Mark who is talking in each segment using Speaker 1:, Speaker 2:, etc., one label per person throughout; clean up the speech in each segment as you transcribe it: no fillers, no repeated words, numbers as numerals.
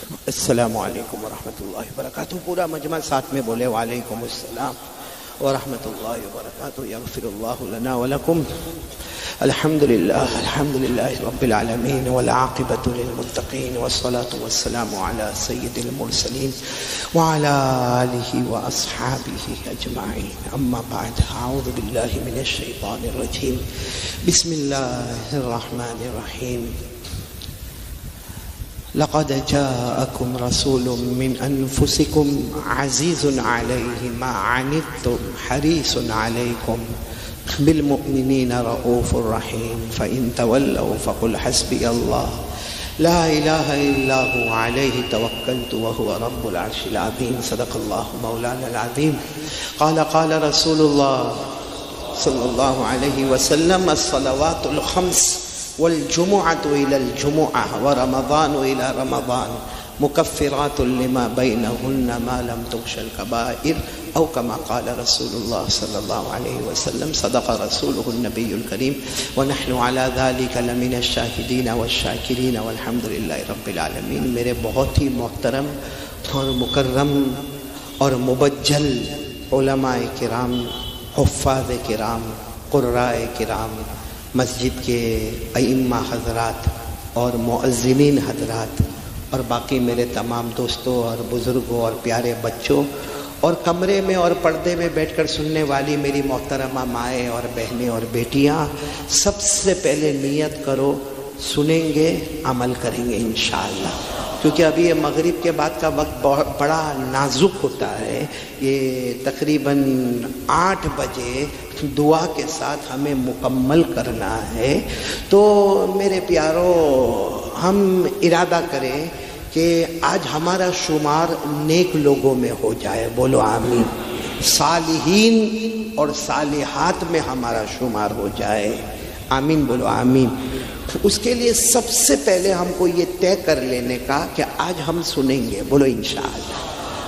Speaker 1: السلام علیکم ورحمۃ اللہ وبرکاتہ. پورا مجمع ساتھ میں بولے وعلیکم السلام ورحمۃ اللہ وبرکاتہ. یغفر اللہ لنا ولکم. الحمد للہ رب العالمین والعاقبۃ للمتقین والصلاة والسلام علی سید المرسلین وعلی آلہ واصحابہ اجمعین. اما بعد، اعوذ باللہ من الشیطان الرجیم. بسم اللہ الرحمن الرحیم. لقد جاءكم رسول من أنفسكم عزيز عليه ما عنتم حريص عليكم بالمؤمنين رؤوف رحيم. فإن تولوا فقل حسبي الله لا إله إلا هو عليه توكلت وهو رب العرش العظيم. صدق الله مولانا العظيم. قال رسول الله صلى الله عليه وسلم: الصلوات الخمس والجمعة إلى الجمعة ورمضان إلى رمضان مكفرات لما بينهن ما لم تغش الكبائر أو كما قال رسول الله صلى الله عليه وسلم. صدق رسوله النبي الكريم ونحن على ذلك لمن الشاهدين والشاكرين والحمد لله رب العالمين. میرے بہت ہی محترم اور مکرم اور مبجل علماء کرام، حفاظ کرام، قراء کرام، مسجد کے ائمہ حضرات اور مؤذنین حضرات، اور باقی میرے تمام دوستوں اور بزرگوں اور پیارے بچوں، اور کمرے میں اور پردے میں بیٹھ کر سننے والی میری محترمہ مائیں اور بہنیں اور بیٹیاں، سب سے پہلے نیت کرو، سنیں گے، عمل کریں گے انشاءاللہ. کیونکہ ابھی یہ مغرب کے بعد کا وقت بڑا نازک ہوتا ہے. یہ تقریباً 8 بجے دعا کے ساتھ ہمیں مکمل کرنا ہے. تو میرے پیارو، ہم ارادہ کریں کہ آج ہمارا شمار نیک لوگوں میں ہو جائے. بولو آمین. صالحین اور صالحات میں ہمارا شمار ہو جائے. آمین بولو آمین. اس کے لیے سب سے پہلے ہم کو یہ طے کر لینے کا کہ آج ہم سنیں گے. بولو انشاءاللہ.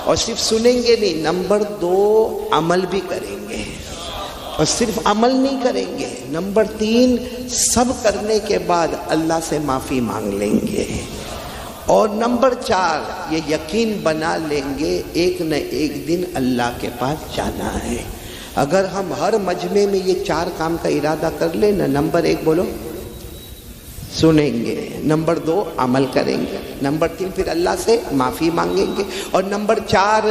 Speaker 1: اور صرف سنیں گے نہیں، نمبر 2 عمل بھی کریں گے. اور صرف عمل نہیں کریں گے، نمبر 3 سب کرنے کے بعد اللہ سے معافی مانگ لیں گے. اور نمبر 4 یہ یقین بنا لیں گے ایک نہ ایک دن اللہ کے پاس جانا ہے. اگر ہم ہر مجمع میں یہ 4 کام کا ارادہ کر لیں نا، نمبر 1 بولو سنیں گے، نمبر 2 عمل کریں گے، نمبر 3 پھر اللہ سے معافی مانگیں گے، اور نمبر 4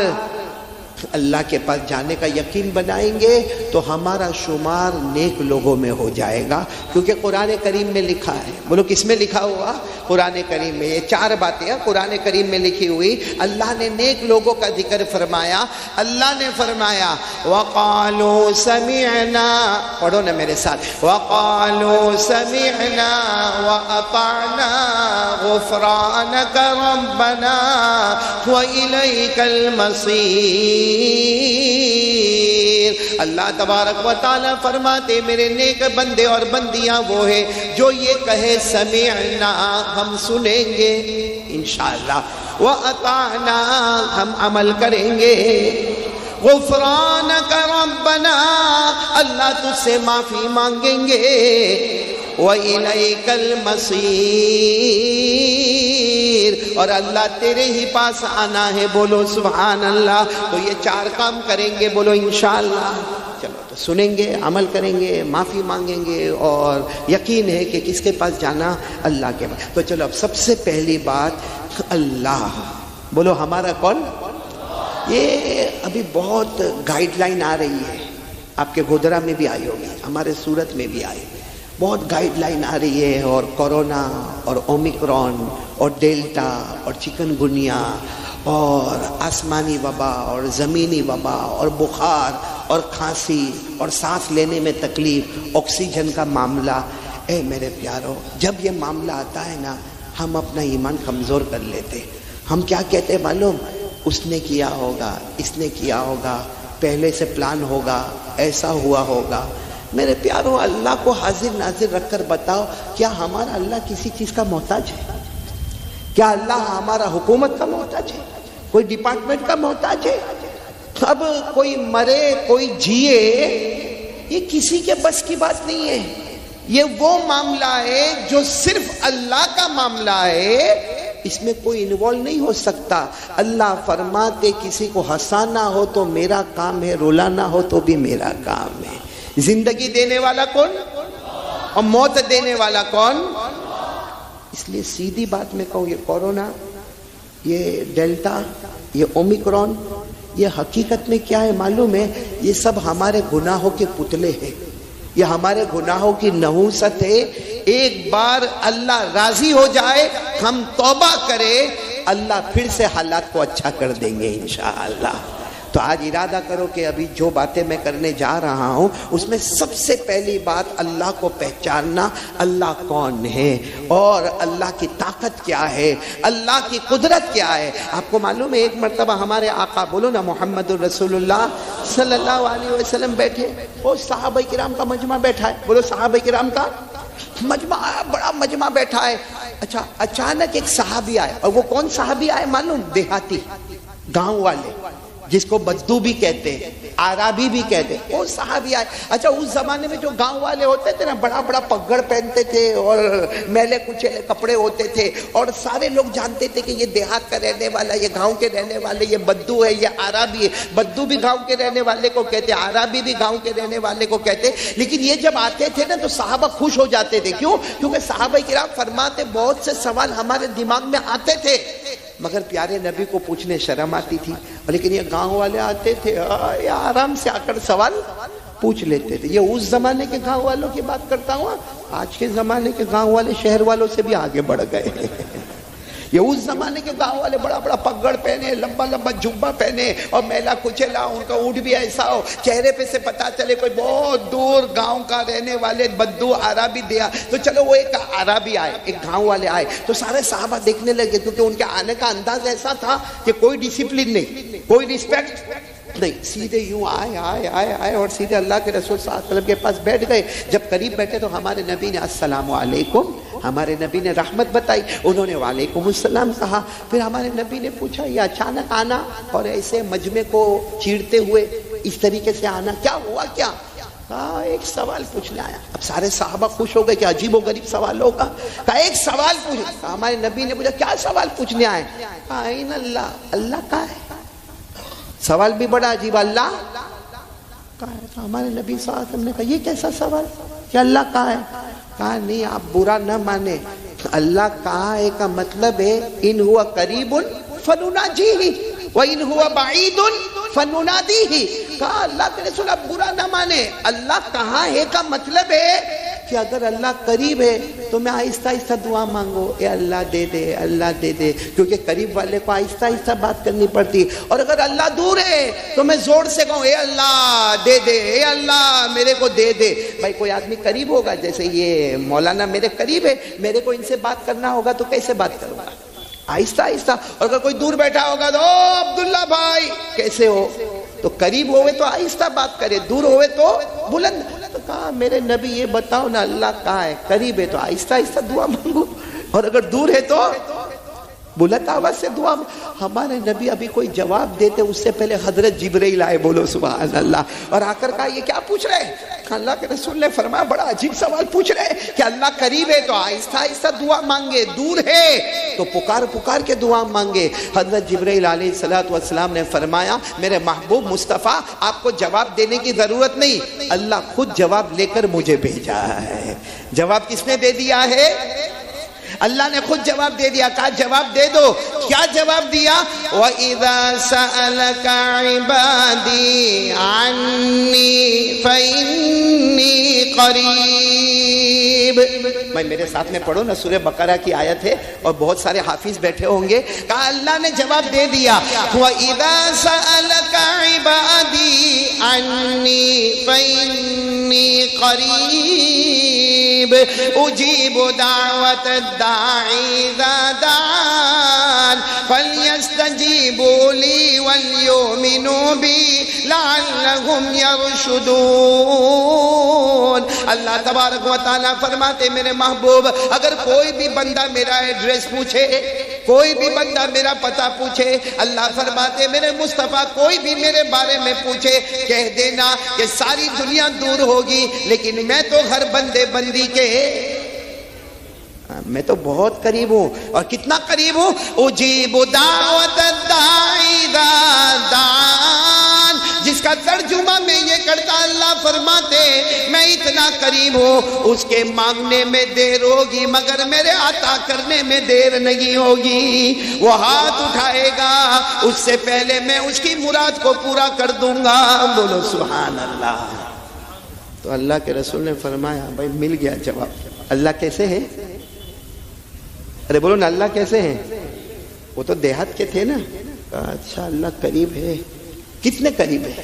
Speaker 1: اللہ کے پاس جانے کا یقین بنائیں گے، تو ہمارا شمار نیک لوگوں میں ہو جائے گا. کیونکہ قرآن کریم میں لکھا ہے. بولو کس میں لکھا ہوا؟ قرآن کریم میں. یہ 4 باتیں ہیں قرآن کریم میں لکھی ہوئی. اللہ نے نیک لوگوں کا ذکر فرمایا. اللہ نے فرمایا وَقَالُوا سَمِعْنَا، پڑھو نا میرے ساتھ، وَقَالُوا سَمِعْنَا وَأَطَعْنَا غُفْرَانَكَ رَبَّنَا وَإِلَيْكَ الْمَصِيرُ. اللہ تبارک و تعالیٰ فرماتے میرے نیک بندے اور بندیاں وہ ہیں جو یہ کہے سمعنا، ہم سنیں گے انشاءاللہ، وَأَطَعْنَا، ہم عمل کریں گے، غفرانک ربنا، اللہ تجھ سے معافی مانگیں گے، وَإِلَيْكَ الْمَصِيرُ، اور اللہ تیرے ہی پاس آنا ہے. بولو سبحان اللہ. تو یہ 4 کام کریں گے. بولو انشاءاللہ. چلو تو سنیں گے، عمل کریں گے، معافی مانگیں گے، اور یقین ہے کہ کس کے پاس جانا؟ اللہ کے پاس. تو چلو اب سب سے پہلی بات اللہ. بولو ہمارا کون؟ یہ ابھی بہت گائیڈ لائن آ رہی ہے. آپ کے گودرا میں بھی آئی ہوگی، ہمارے سورت میں بھی آئی. بہت گائیڈ لائن آ رہی ہے، اور کورونا اور اومیکرون اور ڈیلٹا اور چکن گنیا اور آسمانی وبا اور زمینی وبا اور بخار اور کھانسی اور سانس لینے میں تکلیف، آکسیجن کا معاملہ. اے میرے پیارو، جب یہ معاملہ آتا ہے نا، ہم اپنا ایمان کمزور کر لیتے. ہم کیا کہتے معلوم؟ اس نے کیا ہوگا، اس نے کیا ہوگا، پہلے سے پلان ہوگا، ایسا ہوا ہوگا. میرے پیاروں، اللہ کو حاضر ناظر رکھ کر بتاؤ، کیا ہمارا اللہ کسی چیز کا محتاج ہے؟ کیا اللہ ہمارا حکومت کا محتاج ہے؟ کوئی ڈپارٹمنٹ کا محتاج ہے؟ اب کوئی مرے کوئی جیے، یہ کسی کے بس کی بات نہیں ہے. یہ وہ معاملہ ہے جو صرف اللہ کا معاملہ ہے. اس میں کوئی انوالو نہیں ہو سکتا. اللہ فرماتے کسی کو ہنسانا ہو تو میرا کام ہے، رلانا ہو تو بھی میرا کام ہے. زندگی دینے والا کون اور موت دینے والا کون؟ اس لیے سیدھی بات میں کہوں، یہ کورونا، یہ ڈیلٹا، یہ اومیکرون، یہ حقیقت میں کیا ہے معلوم ہے؟ یہ سب ہمارے گناہوں کے پتلے ہیں، یہ ہمارے گناہوں کی نحوست ہے. ایک بار اللہ راضی ہو جائے، ہم توبہ کریں، اللہ پھر سے حالات کو اچھا کر دیں گے انشاءاللہ. تو آج ارادہ کرو کہ ابھی جو باتیں میں کرنے جا رہا ہوں اس میں سب سے پہلی بات اللہ کو پہچاننا، اللہ کون ہے اور اللہ کی طاقت کیا ہے، اللہ کی قدرت کیا ہے. آپ کو معلوم ہے ایک مرتبہ ہمارے آقا، بولو نا محمد الرسول اللہ صلی اللہ علیہ وسلم بیٹھے، وہ صحابہ کرام کا مجمع بیٹھا ہے. بولو صحابہ کرام کا مجمع، بڑا مجمع بیٹھا ہے. اچھا اچانک ایک صحابی آئے، اور وہ کون صحابی آئے معلوم؟ دیہاتی، گاؤں والے، جس کو بدو بھی کہتے ہیں، عربی بھی کہتے ہیں، وہ صحابی آئے. اچھا اس زمانے میں جو گاؤں والے ہوتے تھے نا، بڑا بڑا پگڑ پہنتے تھے اور میلے کچیلے کپڑے ہوتے تھے، اور سارے لوگ جانتے تھے کہ یہ دیہات کا رہنے والا، یہ گاؤں کے رہنے والے، یہ بدو ہے، یہ عربی ہے. بدو بھی گاؤں کے رہنے والے کو کہتے، عربی بھی گاؤں کے رہنے والے کو کہتے. لیکن یہ جب آتے تھے نا تو صحابہ خوش ہو جاتے تھے. کیوں؟ کیونکہ صحابہ کرام فرماتے بہت سے سوال ہمارے دماغ میں آتے تھے مگر پیارے نبی کو پوچھنے شرم آتی تھی، لیکن یہ گاؤں والے آتے تھے، یہ آرام سے آ کر سوال پوچھ لیتے تھے. یہ اس زمانے کے گاؤں والوں کی بات کرتا ہوں. آج کے زمانے کے گاؤں والے شہر والوں سے بھی آگے بڑھ گئے. یہ اس زمانے کے گاؤں والے بڑا بڑا پگڑ پہنے، لمبا لمبا جبہ پہنے اور میلا کچیلا، ان کا اونٹ بھی ایسا ہو، چہرے پہ سے پتا چلے کوئی بہت دور گاؤں کا رہنے والے بدو عربی دیا. تو چلو وہ ایک عربی آئے، ایک گاؤں والے آئے تو سارے صحابہ دیکھنے لگے، کیونکہ ان کے آنے کا انداز ایسا تھا کہ کوئی ڈسپلن نہیں، کوئی رسپیکٹ نہیں، سیدھے یوں آئے اور سیدھے اللہ کے رسول صلی اللہ علیہ وسلم کے پاس بیٹھ گئے. جب قریب بیٹھے تو ہمارے نبی نے السلام علیکم، ہمارے نبی نے رحمت بتائی، انہوں نے وعلیکم السلام کہا. پھر ہمارے نبی نے پوچھا یہ اچانک آنا اور ایسے مجمع کو چیرتے ہوئے اس طریقے سے آنا، کیا ہوا؟ کیا کہا؟ ایک سوال پوچھنے آیا. اب سارے صحابہ خوش ہو گئے کہ عجیب و غریب سوال ہوگا. کہا ایک سوال پوچھ. ہمارے نبی نے پوچھا کیا سوال پوچھنے آئے؟ کہا این اللہ، اللہ کہاں ہے؟ سوال بھی بڑا عجیب، اللہ کہاں ہے؟ تو ہمارے نبی صلی اللہ علیہ وسلم نے کہا یہ کیسا سوال کہ اللہ کہاں ہے؟ کہا نہیں آپ برا نہ مانے، اللہ کہاں ہے کا مطلب ہے ان ہوا قریب فنناجیہ وان ہوا بعید فننادیہ. کہا اللہ کے رسول آپ برا نہ مانے، اللہ کہاں ہے کا مطلب ہے کہ اگر اللہ قریب ہے تو میں آہستہ آہستہ دعا مانگو، اے اللہ دے دے، اللہ دے دے، کیونکہ قریب والے کو آہستہ آہستہ بات کرنی پڑتی. اور اگر اللہ دور ہے تو میں زور سے کہوں اے اللہ دے دے، اے اللہ میرے کو دے دے. بھائی کوئی آدمی قریب ہوگا، جیسے یہ مولانا میرے قریب ہے، میرے کو ان سے بات کرنا ہوگا تو کیسے بات کروں گا؟ آہستہ آہستہ. اور اگر کوئی دور بیٹھا ہوگا تو عبداللہ بھائی کیسے ہو؟ تو قریب ہوئے تو آہستہ بات کرے، دور ہوئے تو بلند. تو کہا میرے نبی یہ بتاؤ نا اللہ کہاں ہے؟ قریب ہے تو آہستہ آہستہ دعا مانگو، اور اگر دور ہے تو بلند آواز سے دعا. ہمارے نبی ابھی کوئی جواب دیتے اس سے پہلے حضرت جبرائیل آئے، بولو سبحان اللہ، اور آ کر کہا یہ کیا پوچھ رہے ہیں؟ اللہ کے رسول نے فرمایا بڑا عجیب سوال پوچھ رہے ہیں کہ اللہ قریب ہے تو آہستہ آہستہ دعا مانگے، دور ہے تو پکار پکار کے دعا مانگے. حضرت جبرائیل علیہ السلام نے فرمایا میرے محبوب مصطفیٰ آپ کو جواب دینے کی ضرورت نہیں، اللہ خود جواب لے کر مجھے بھیجا ہے. جواب کس نے دے دیا ہے؟ اللہ نے خود جواب دے دیا. کہا جواب دے دو. کیا جواب دیا؟ وَإِذَا سَأَلَكَ عِبَادِي عَنِّي فَإِنِّي قَرِيبٌ. میں میرے ساتھ میں پڑھو نا، سورہ بقرہ کی آیت ہے اور بہت سارے حافظ بیٹھے ہوں گے. کہا اللہ نے جواب دے دیا وَإِذَا سَأَلَكَ عِبَادِي عَنِّي فَإِنِّي قَرِيبٌ أُجِيبُ دعوت الداعی اذا دعان فلیستجیبوا لی ولیؤمنوا بی لعلہم یرشدون. اللہ تبارک و تعالیٰ فرماتے میرے محبوب اگر کوئی بھی بندہ میرا ایڈریس پوچھے، کوئی بھی بندہ میرا پتہ پوچھے، اللہ فرماتے میرے مصطفیٰ کوئی بھی میرے بارے میں پوچھے، کہہ دینا کہ ساری دنیا دور ہوگی لیکن میں تو ہر بندے بندی کے میں تو بہت قریب ہوں. اور کتنا قریب ہوں؟ اجیب دعوت الداعی اذا دعان. جس کا ترجمہ میں یہ کرتا اللہ فرماتے میں اتنا قریب ہوں اس کے مانگنے میں دیر ہوگی مگر میرے عطا کرنے میں دیر نہیں ہوگی. وہ ہاتھ اٹھائے گا اس سے پہلے میں اس کی مراد کو پورا کر دوں گا. بولو سبحان اللہ. تو اللہ کے رسول نے فرمایا بھائی مل گیا جواب. اللہ کیسے ہے؟ ارے بولو نا اللہ کیسے ہیں؟ وہ تو دیہات کے تھے نا. اچھا اللہ قریب ہے. کتنے قریب ہے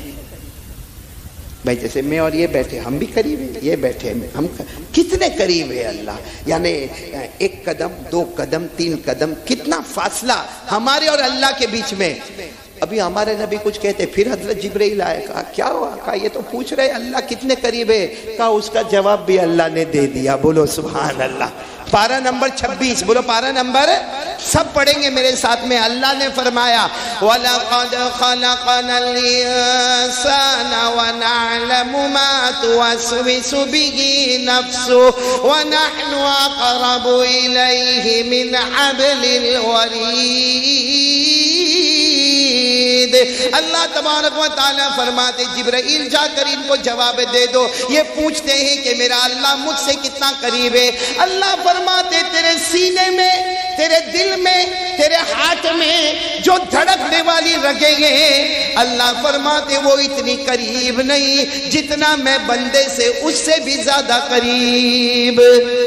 Speaker 1: بھائی؟ جیسے میں اور یہ بیٹھے ہم بھی قریب ہیں, یہ بیٹھے ہم کتنے قریب ہے اللہ. یعنی ایک قدم, دو قدم, تین قدم, کتنا فاصلہ ہمارے اور اللہ کے بیچ میں. ابھی ہمارے نبی کچھ کہتے پھر حضرت جبرائیل آئے. کہا کیا ہوا؟ کہا یہ تو پوچھ رہے اللہ کتنے قریب ہے. کہا اس کا جواب بھی اللہ نے دے دیا. بولو سبحان اللہ. پارہ نمبر 26. بولو پارہ نمبر, سب پڑھیں گے میرے ساتھ میں. اللہ نے فرمایا وَلَقَدْ خَلَقَنَا الْإِنسَانَ وَنَعْلَمُ مَا تُوَسْوِسُ بِهِ نَفْسُهُ وَنَحْنُ أَقْرَبُ إِلَيْهِ مِنْ حَبْلِ الْوَرِيدِ. اللہ تبارک و تعالیٰ فرماتے جبرائیل جا کر ان کو جواب دے دو. یہ پوچھتے ہیں کہ میرا اللہ مجھ سے کتنا قریب ہے. اللہ فرماتے تیرے سینے میں, تیرے دل میں, تیرے ہاتھ میں جو دھڑکنے والی رگیں ہیں اللہ فرماتے وہ اتنی قریب نہیں جتنا میں بندے سے اس سے بھی زیادہ قریب.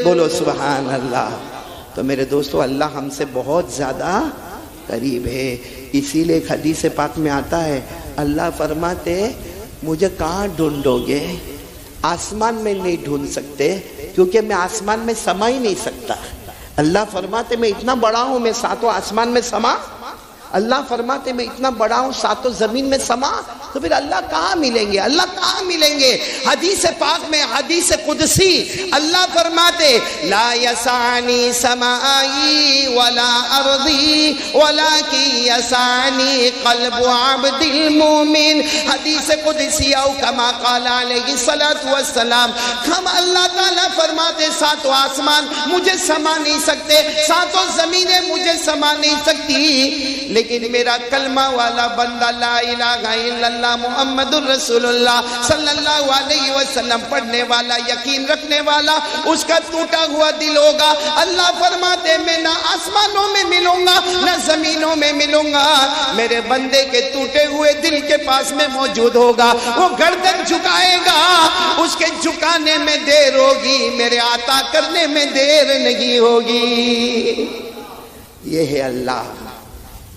Speaker 1: بولو سبحان اللہ. تو میرے دوستو اللہ ہم سے بہت زیادہ قریب ہے. اسی لئے ایک حدیث پاک میں آتا ہے اللہ فرماتے مجھے کہاں ڈھونڈو گے؟ آسمان میں نہیں ڈھونڈ سکتے کیونکہ میں آسمان میں سما ہی نہیں سکتا. اللہ فرماتے میں اتنا بڑا ہوں میں ساتوں آسمان میں سما. اللہ فرماتے میں اتنا بڑا ہوں ساتوں زمین میں سما. تو پھر اللہ کہاں ملیں گے؟ اللہ کہاں ملیں گے؟ حدیث پاک میں حدیث قدسی اللہ فرماتے لا یسعنی سمائی ولا ارضی ولکن یسعنی قلب عبد المومن. حدیث قدسی او کما قال علیہ الصلوۃ والسلام. ہم اللہ تعالیٰ فرماتے ساتوں آسمان مجھے سما نہیں سکتے, ساتوں زمینیں مجھے سما نہیں سکتی, لیکن میرا کلمہ والا بندہ لا الہ الا اللہ محمد الرسول اللہ صلی اللہ علیہ وسلم پڑھنے والا, یقین رکھنے والا, اس کا ٹوٹا ہوا دل ہوگا. اللہ فرماتے میں نہ آسمانوں میں ملوں گا نہ زمینوں میں ملوں گا, میرے بندے کے ٹوٹے ہوئے دل کے پاس میں موجود ہوگا. وہ گردن جھکائے گا, اس کے جھکانے میں دیر ہوگی, میرے عطا کرنے میں دیر نہیں ہوگی. یہ ہے اللہ.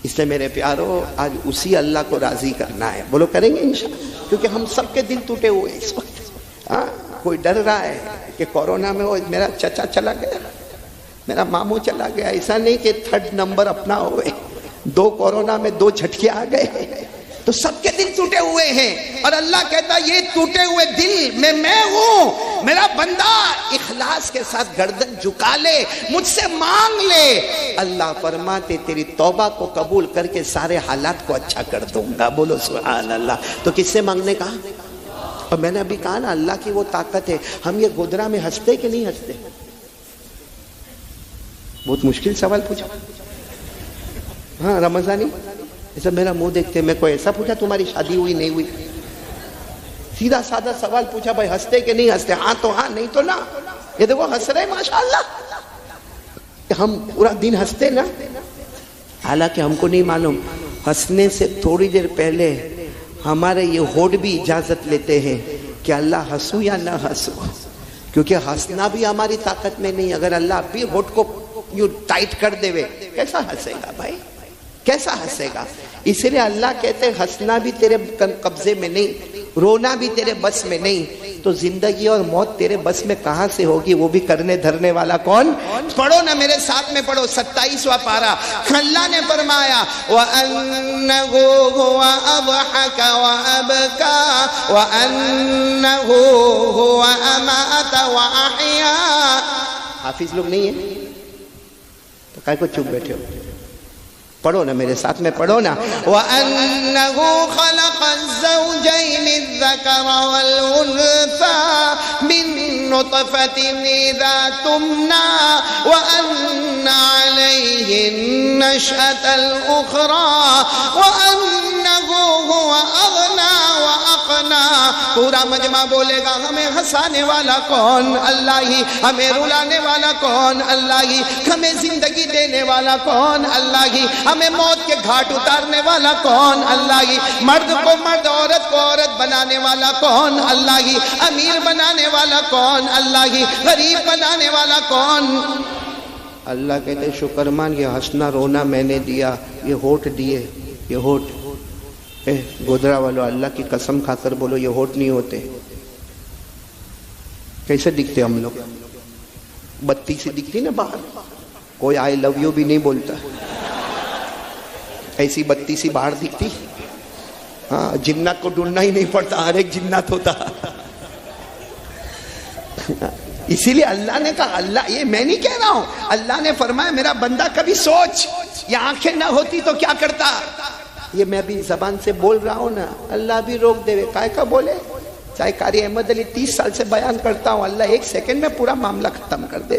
Speaker 1: اس لئے میرے پیارو آج اسی اللہ کو راضی کرنا ہے. بولو کریں گے انشاءاللہ, کیونکہ ہم سب کے دل ٹوٹے ہوئے اس وقت. کوئی ڈر رہا ہے کہ کورونا میں وہ میرا چچا چلا گیا, میرا ماموں چلا گیا. ایسا نہیں کہ 3rd نمبر اپنا ہوئے, 2 کورونا میں 2 جھٹکے آ گئے. تو سب کے دل ٹوٹے ہوئے ہیں اور اللہ کہتا یہ ٹوٹے ہوئے دل میں ہوں. میرا بندہ اخلاص کے ساتھ گردن جھکا لے, مجھ سے مانگ لے. اللہ فرماتے تیری توبہ کو قبول کر کے سارے حالات کو اچھا کر دوں گا. بولو سبحان اللہ. تو کس سے مانگنے کا؟ اور میں نے ابھی کہا نا اللہ کی وہ طاقت ہے. ہم یہ گودرا میں ہنستے کہ نہیں ہنستے؟ بہت مشکل سوال پوچھا. ہاں رمضانی ایسا میرا منہ دیکھتے میں کوئی ایسا پوچھا تمہاری شادی ہوئی نہیں ہوئی؟ سیدھا سادہ سوال پوچھا بھائی ہنستے کہ نہیں ہنستے؟ ہاں تو ہاں, نہیں تو نہ. یہ دیکھو ہنس رہے ماشاءاللہ. ہم پورا دن ہنستے نا, حالانکہ ہم کو نہیں معلوم ہنسنے سے تھوڑی دیر پہلے ہمارے یہ ہونٹ بھی اجازت لیتے ہیں کہ اللہ ہنسو یا نہ ہنسو, کیونکہ ہنسنا بھی ہماری طاقت میں نہیں. اگر اللہ بھی ہونٹ کو یوں ٹائٹ کر دے کیسا ہنسے گا بھائی, کیسا ہنسے گا؟ اس لیے اللہ کہتے ہیں ہنسنا بھی تیرے قبضے میں نہیں, رونا بھی تیرے بس میں نہیں. تو زندگی اور موت تیرے بس میں کہاں سے ہوگی؟ وہ بھی کرنے دھرنے والا کون؟ پڑھو نا میرے ساتھ میں, پڑھو 27واں پارہ. اللہ نے فرمایا وَأَنَّهُ هُوَ أَضْحَكَ وَأَبْكَى وَأَنَّهُ هُوَ أَمَاتَ وَأَحْيَا. حافظ لوگ نہیں ہیں تو کائے کو چپ بیٹھے ہو؟ پڑھو نا میرے ساتھ میں، پڑھو نا. وَأَنَّهُ خَلَقَ الزَّوْجَيْنِ الذَّكَرَ وَالْأُنثَى مِن نُطْفَةٍ إِذَا تُمْنَى وَأَنَّ عَلَيْهِ النَّشْأَةَ الْأُخْرَى وَأَنَّهُ هُوَ أَغْنَى وَأَقْنَى. پورا مجمع بولے گا ہمیں ہنسانے والا کون؟ اللہ ہی. ہمیں رلانے والا کون؟ اللہ ہی. ہمیں زندگی دینے والا کون؟ اللہ ہی. ہمیں موت کے گھاٹ اتارنے والا کون؟ اللہ ہی. مرد کو مرد، عورت کو عورت بنانے والا کون؟ اللہ ہی. امیر بنانے والا کون؟ اللہ ہی. غریب بنانے والا کون؟ اللہ کہتے شکر مان، یہ ہنسنا رونا میں نے دیا، یہ ہونٹ دیے، یہ ہونٹ. گودرا والو اللہ کی قسم کھا کر بولو یہ ہونٹ نہیں ہوتے. کیسے دکھتے ہم لوگ؟ بتی سے دکھتی نا باہر، کوئی آئی لو یو بھی نہیں بولتا، ایسی بتی سی باہر دکھتی. ہاں، جنات کو ڈھونڈنا ہی نہیں پڑتا، ہر ایک جنات ہوتا. اسی لیے اللہ نے کہا، اللہ یہ میں نہیں کہہ رہا ہوں، اللہ نے فرمایا میرا بندہ کبھی سوچ، یہ آنکھیں نہ ہوتی تو کیا کرتا. یہ میں بھی زبان سے بول رہا ہوں نا، اللہ بھی روک دے. کائے کا بولے؟ چاہے قاری احمد علی 30 سال سے بیان کرتا ہوں، اللہ 1 سیکنڈ میں پورا معاملہ ختم کر دے.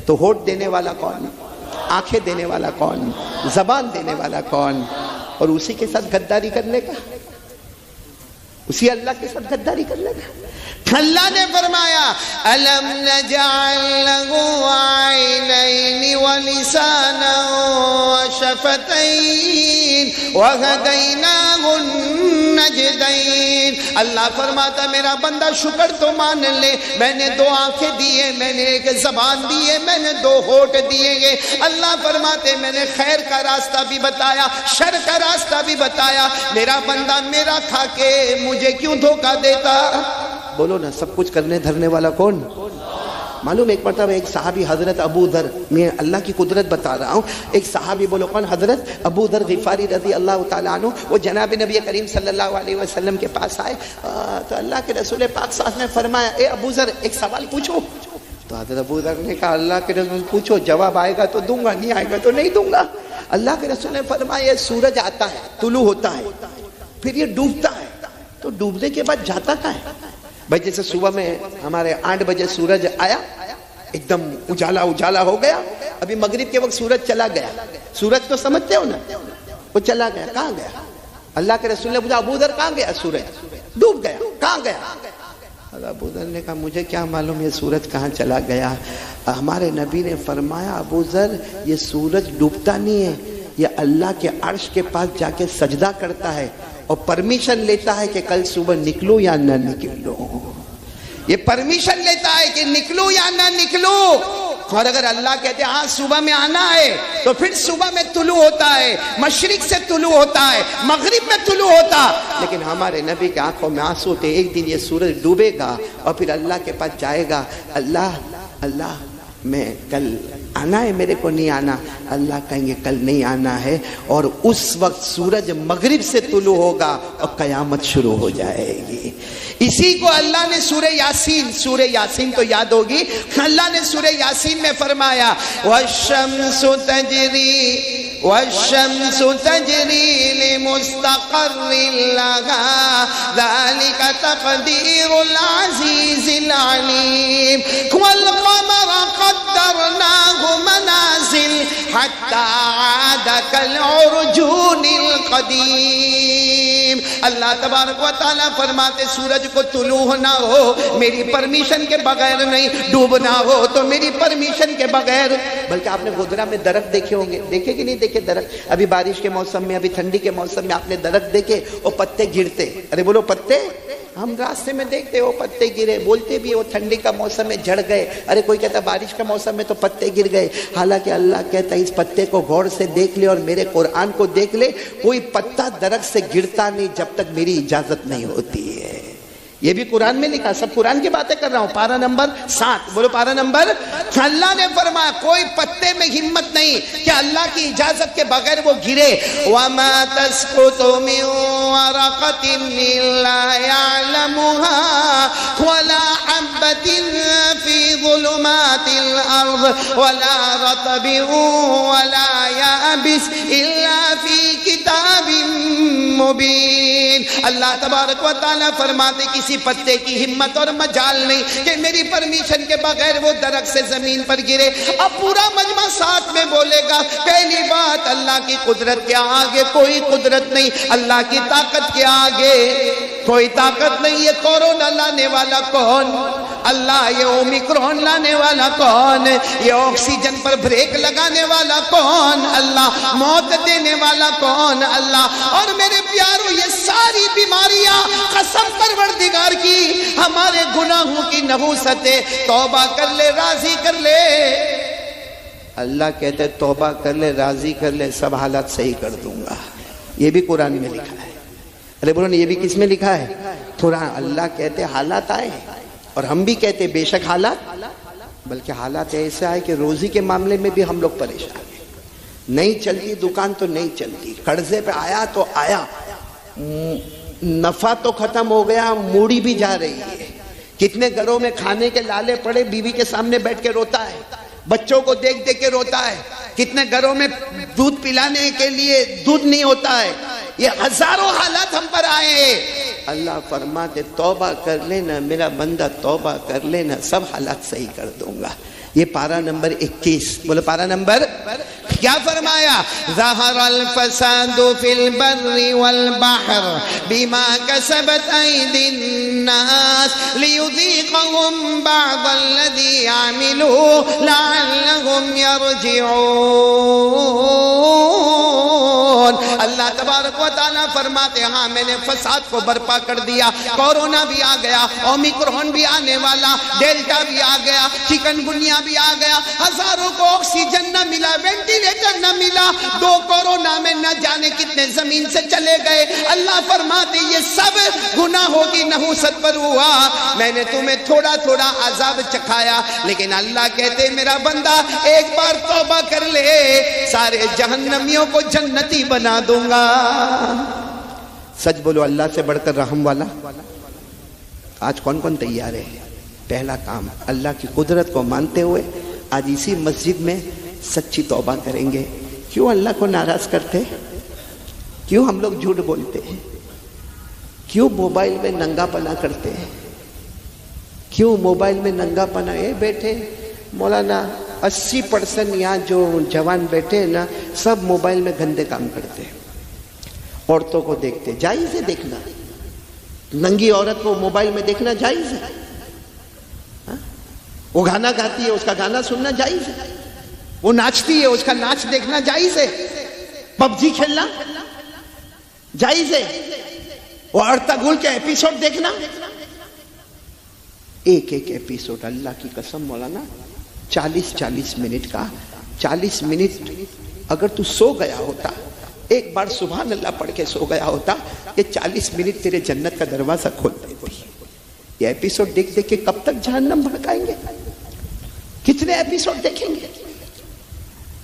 Speaker 1: تو ہونٹ دینے والا کون؟ آنکھیں دینے والا کون؟ زبان دینے والا کون؟ اور اسی کے ساتھ غداری کرنے کا، اسی اللہ کے ساتھ غداری کرنے کا. اللہ نے فرمایا أَلَمْ نَجْعَلْ لَهُ عَيْنَيْنِ وَلِسَانًا وَشَفَتَيْنِ وَهَدَيْنَاهُ النَّجْدَيْنِ. اللہ فرماتا میرا بندہ شکر تو مان لے، میں نے 2 آنکھیں دیے، میں نے 1 زبان دیے، میں نے 2 ہونٹ دیے گے. اللہ فرماتے میں نے خیر کا راستہ بھی بتایا، شر کا راستہ بھی بتایا. میرا بندہ میرا کھا کے مجھے کیوں دھوکہ دیتا؟ بولو نا، سب کچھ کرنے دھرنے والا کون؟ معلوم ایک مرتبہ ایک صحابی حضرت ابو ذر، میں اللہ کی قدرت بتا رہا ہوں، ایک صحابی بولو کون؟ حضرت ابو ذر غفاری رضی اللہ تعالیٰ عنہ. وہ جناب نبی کریم صلی اللہ علیہ وسلم کے پاس آئے تو اللہ کے رسول پاک صاحب نے فرمایا اے ابو ذر ایک سوال پوچھو. تو حضرت ابو ذر نے کہا اللہ کے رسول پوچھو، جواب آئے گا تو دوں گا، نہیں آئے گا تو نہیں دوں گا. اللہ کے رسول نے فرمایا سورج آتا ہے، طلوع ہوتا ہے، پھر یہ ڈوبتا ہے، تو ڈوبنے کے بعد جاتا کہاں ہے؟ بھائی جیسے صبح میں ہمارے 8 بجے سورج آیا، ایک دم اجالا اجالا ہو گیا، ابھی مغرب کے وقت سورج چلا گیا. سورج تو سمجھتے ہو نا، وہ چلا گیا. کہاں گیا؟ اللہ کے رسول نے پوچھا ابو ذر کہاں گیا؟ سورج ڈوب گیا. کہاں گیا؟ ابو ذر نے کہا مجھے کیا معلوم یہ سورج کہاں چلا گیا. ہمارے نبی نے فرمایا ابو ذر یہ سورج ڈوبتا نہیں ہے، یہ اللہ کے عرش کے پاس جا کے سجدہ کرتا ہے اور پرمیشن لیتا ہے کہ کل صبح نکلو یا نہ نکلو. یہ پرمیشن لیتا ہے کہ نکلو یا نہ نکلو. اور اگر اللہ کہتے ہیں ہاں صبح میں آنا ہے تو پھر صبح میں طلوع ہوتا ہے، مشرق سے طلوع ہوتا ہے، مغرب میں طلوع ہوتا. لیکن ہمارے نبی کے آنکھوں میں آنسو تھے. ایک دن یہ سورج ڈوبے گا اور پھر اللہ کے پاس جائے گا، اللہ اللہ میں کل آنا ہے، میرے کو نہیں آنا. اللہ کہیں گے کل نہیں آنا ہے، اور اس وقت سورج مغرب سے طلوع ہوگا اور قیامت شروع ہو جائے گی. اسی کو اللہ نے سورہ یاسین تو یاد ہوگی، اللہ نے سورہ یاسین میں فرمایا وَالشَّمْسُ تَجْرِي لِمُسْتَقَرٍّ لَهَا ذَلِكَ تَقْدِيرُ الْعَزِيزِ الْعَلِيمِ وَالْقَمَرَ قَدَّرْنَاهُ مَنَازِلَ حَتَّى عَادَ كَالْعُرْجُونِ الْقَدِيمِ. اللہ تبارک و تعالیٰ فرماتے سورج کو طلوع ہونا ہو میری پرمیشن کے بغیر نہیں، ڈوبنا ہو تو میری پرمیشن کے بغیر. بلکہ آپ نے گودرا میں درخت دیکھے ہوں گے، دیکھے کہ نہیں دیکھے درخت؟ ابھی بارش کے موسم میں، ابھی ٹھنڈی کے موسم میں آپ نے درخت دیکھے وہ پتے گرتے. ارے بولو پتے، ہم راستے میں دیکھتے وہ پتے گرے، بولتے بھی وہ ٹھنڈی کا موسم میں جھڑ گئے. ارے کوئی کہتا بارش کا موسم میں تو پتے گر گئے. حالانکہ اللہ کہتا ہے اس پتے کو غور سے دیکھ لے اور میرے قرآن کو دیکھ لے، کوئی پتا درخت سے گرتا نہیں جب تک میری اجازت نہیں ہوتی ہے. یہ بھی قرآن میں لکھا، سب قرآن کی باتیں کر رہا ہوں. پارہ نمبر 7، بولو پارہ نمبر. اللہ نے فرمایا کوئی پتے میں ہمت نہیں کہ اللہ کی اجازت کے بغیر وہ گرے. وَمَا تَسْقُطُ مِن وَرَقَةٍ إِلَّا يَعْلَمُهَا وَلَا حَبَّةٍ فِي ظلمات الأرض ولا رطب ولا يابس إلا في كتاب مبين. اللہ تبارک و تعالیٰ فرماتے کسی پتے کی ہمت اور مجال نہیں کہ میری پرمیشن کے بغیر وہ درخت سے زمین پر گرے. اب پورا مجمع ساتھ میں بولے گا. پہلی بات، اللہ کی قدرت کے آگے کوئی قدرت نہیں، اللہ کی طاقت کے آگے کوئی طاقت نہیں. یہ کورونا لانے والا کون؟ اللہ. یہ اومیکرون لانے والا کون؟ یہ آکسیجن پر بریک لگانے والا کون؟ اللہ. موت دینے والا کون؟ اللہ. اور میرے پیارو، یہ ساری بیماریاں قسم پروردگار کی ہمارے گناہوں کی نحوست ہے. توبہ کر لے، راضی کر لے. اللہ کہتے توبہ کر لے، راضی کر لے، سب حالات صحیح کر دوں گا. یہ بھی قرآن میں لکھا ہے. ارے بولو یہ بھی کس میں لکھا ہے؟ قرآن. اللہ کہتے حالات آئے اور ہم بھی کہتے بے شک حالات، بلکہ حالات ایسے آئے کہ روزی کے معاملے میں بھی ہم لوگ پریشان ہیں. نہیں چلتی دکان تو نہیں چلتی، قرضے پہ آیا تو آیا، نفع تو ختم ہو گیا، موڑی بھی جا رہی ہے. کتنے گھروں میں کھانے کے لالے پڑے، بیوی کے سامنے بیٹھ کے روتا ہے، بچوں کو دیکھ دیکھ کے روتا ہے. کتنے گھروں میں دودھ پلانے کے لیے دودھ نہیں ہوتا ہے. یہ ہزاروں حالات ہم پر آئے ہیں. اللہ فرماتے توبہ کر لینا میرا بندہ، توبہ کر لینا، سب حالات صحیح کر دوں گا. یہ پارہ نمبر 21. بولو پارہ نمبر کیا فرمایا؟ ظہر الفساد فی البر والبحر بما کسبت ایدی الناس لیذیقہم بعض الذی عملوا لعلہم یرجعون. اللہ تبارک و تعالیٰ فرماتے ہاں میں نے فساد کو برپا کر دیا. کورونا بھی آ گیا، اومیکرون بھی آنے والا، ڈیلٹا بھی آ گیا، چکن گنیا بھی آ گیا. ہزاروں کو آکسیجن نہ ملا، وینٹیلیٹر نہ ملا. 2 کورونا میں نہ جانے کتنے زمین سے چلے گئے. اللہ فرماتے یہ سب گناہوں کی نحوست پر ہوا. میں نے تمہیں تھوڑا تھوڑا عذاب چکھایا، لیکن اللہ کہتے میرا بندہ ایک بار توبہ کر لے، سارے جہنمیوں کو جنتی بنا دوں گا. سچ بولو اللہ سے بڑھ کر رحم والا. آج کون کون تیار ہے؟ پہلا کام اللہ کی قدرت کو مانتے ہوئے آج اسی مسجد میں سچی توبہ کریں گے. کیوں اللہ کو ناراض کرتے؟ کیوں ہم لوگ جھوٹ بولتے ہیں؟ کیوں موبائل میں ننگا پنا کرتے ہیں؟ کیوں موبائل میں ننگا پنا؟ بیٹھے مولانا 80% یہاں جو جوان بیٹھے ہیں نا، سب موبائل میں گندے کام کرتے ہیں. عورتوں کو دیکھتے، جائز ہے دیکھنا. ننگی عورت کو موبائل میں دیکھنا جائز ہے. وہ گانا گاتی ہے، اس کا گانا سننا جائز ہے. وہ ناچتی ہے، اس کا ناچ دیکھنا جائز ہے. پب جی کھیلنا جائز ہے. وہ ارطغرل کے ایپیسوڈ دیکھنا، ایک ایپیسوڈ اللہ کی قسم مولانا 40 منٹ کا. 40 منٹ اگر تو سو گیا ہوتا، ایک بار سبحان اللہ پڑھ کے سو گیا ہوتا، یہ 40 منٹ تیرے جنت کا دروازہ کھول دیتی. یہ ایپیسوڈ دیکھ دیکھ کے کب تک جہنم بھڑکائیں گے؟ کتنے ایپیسوڈ دیکھیں گے؟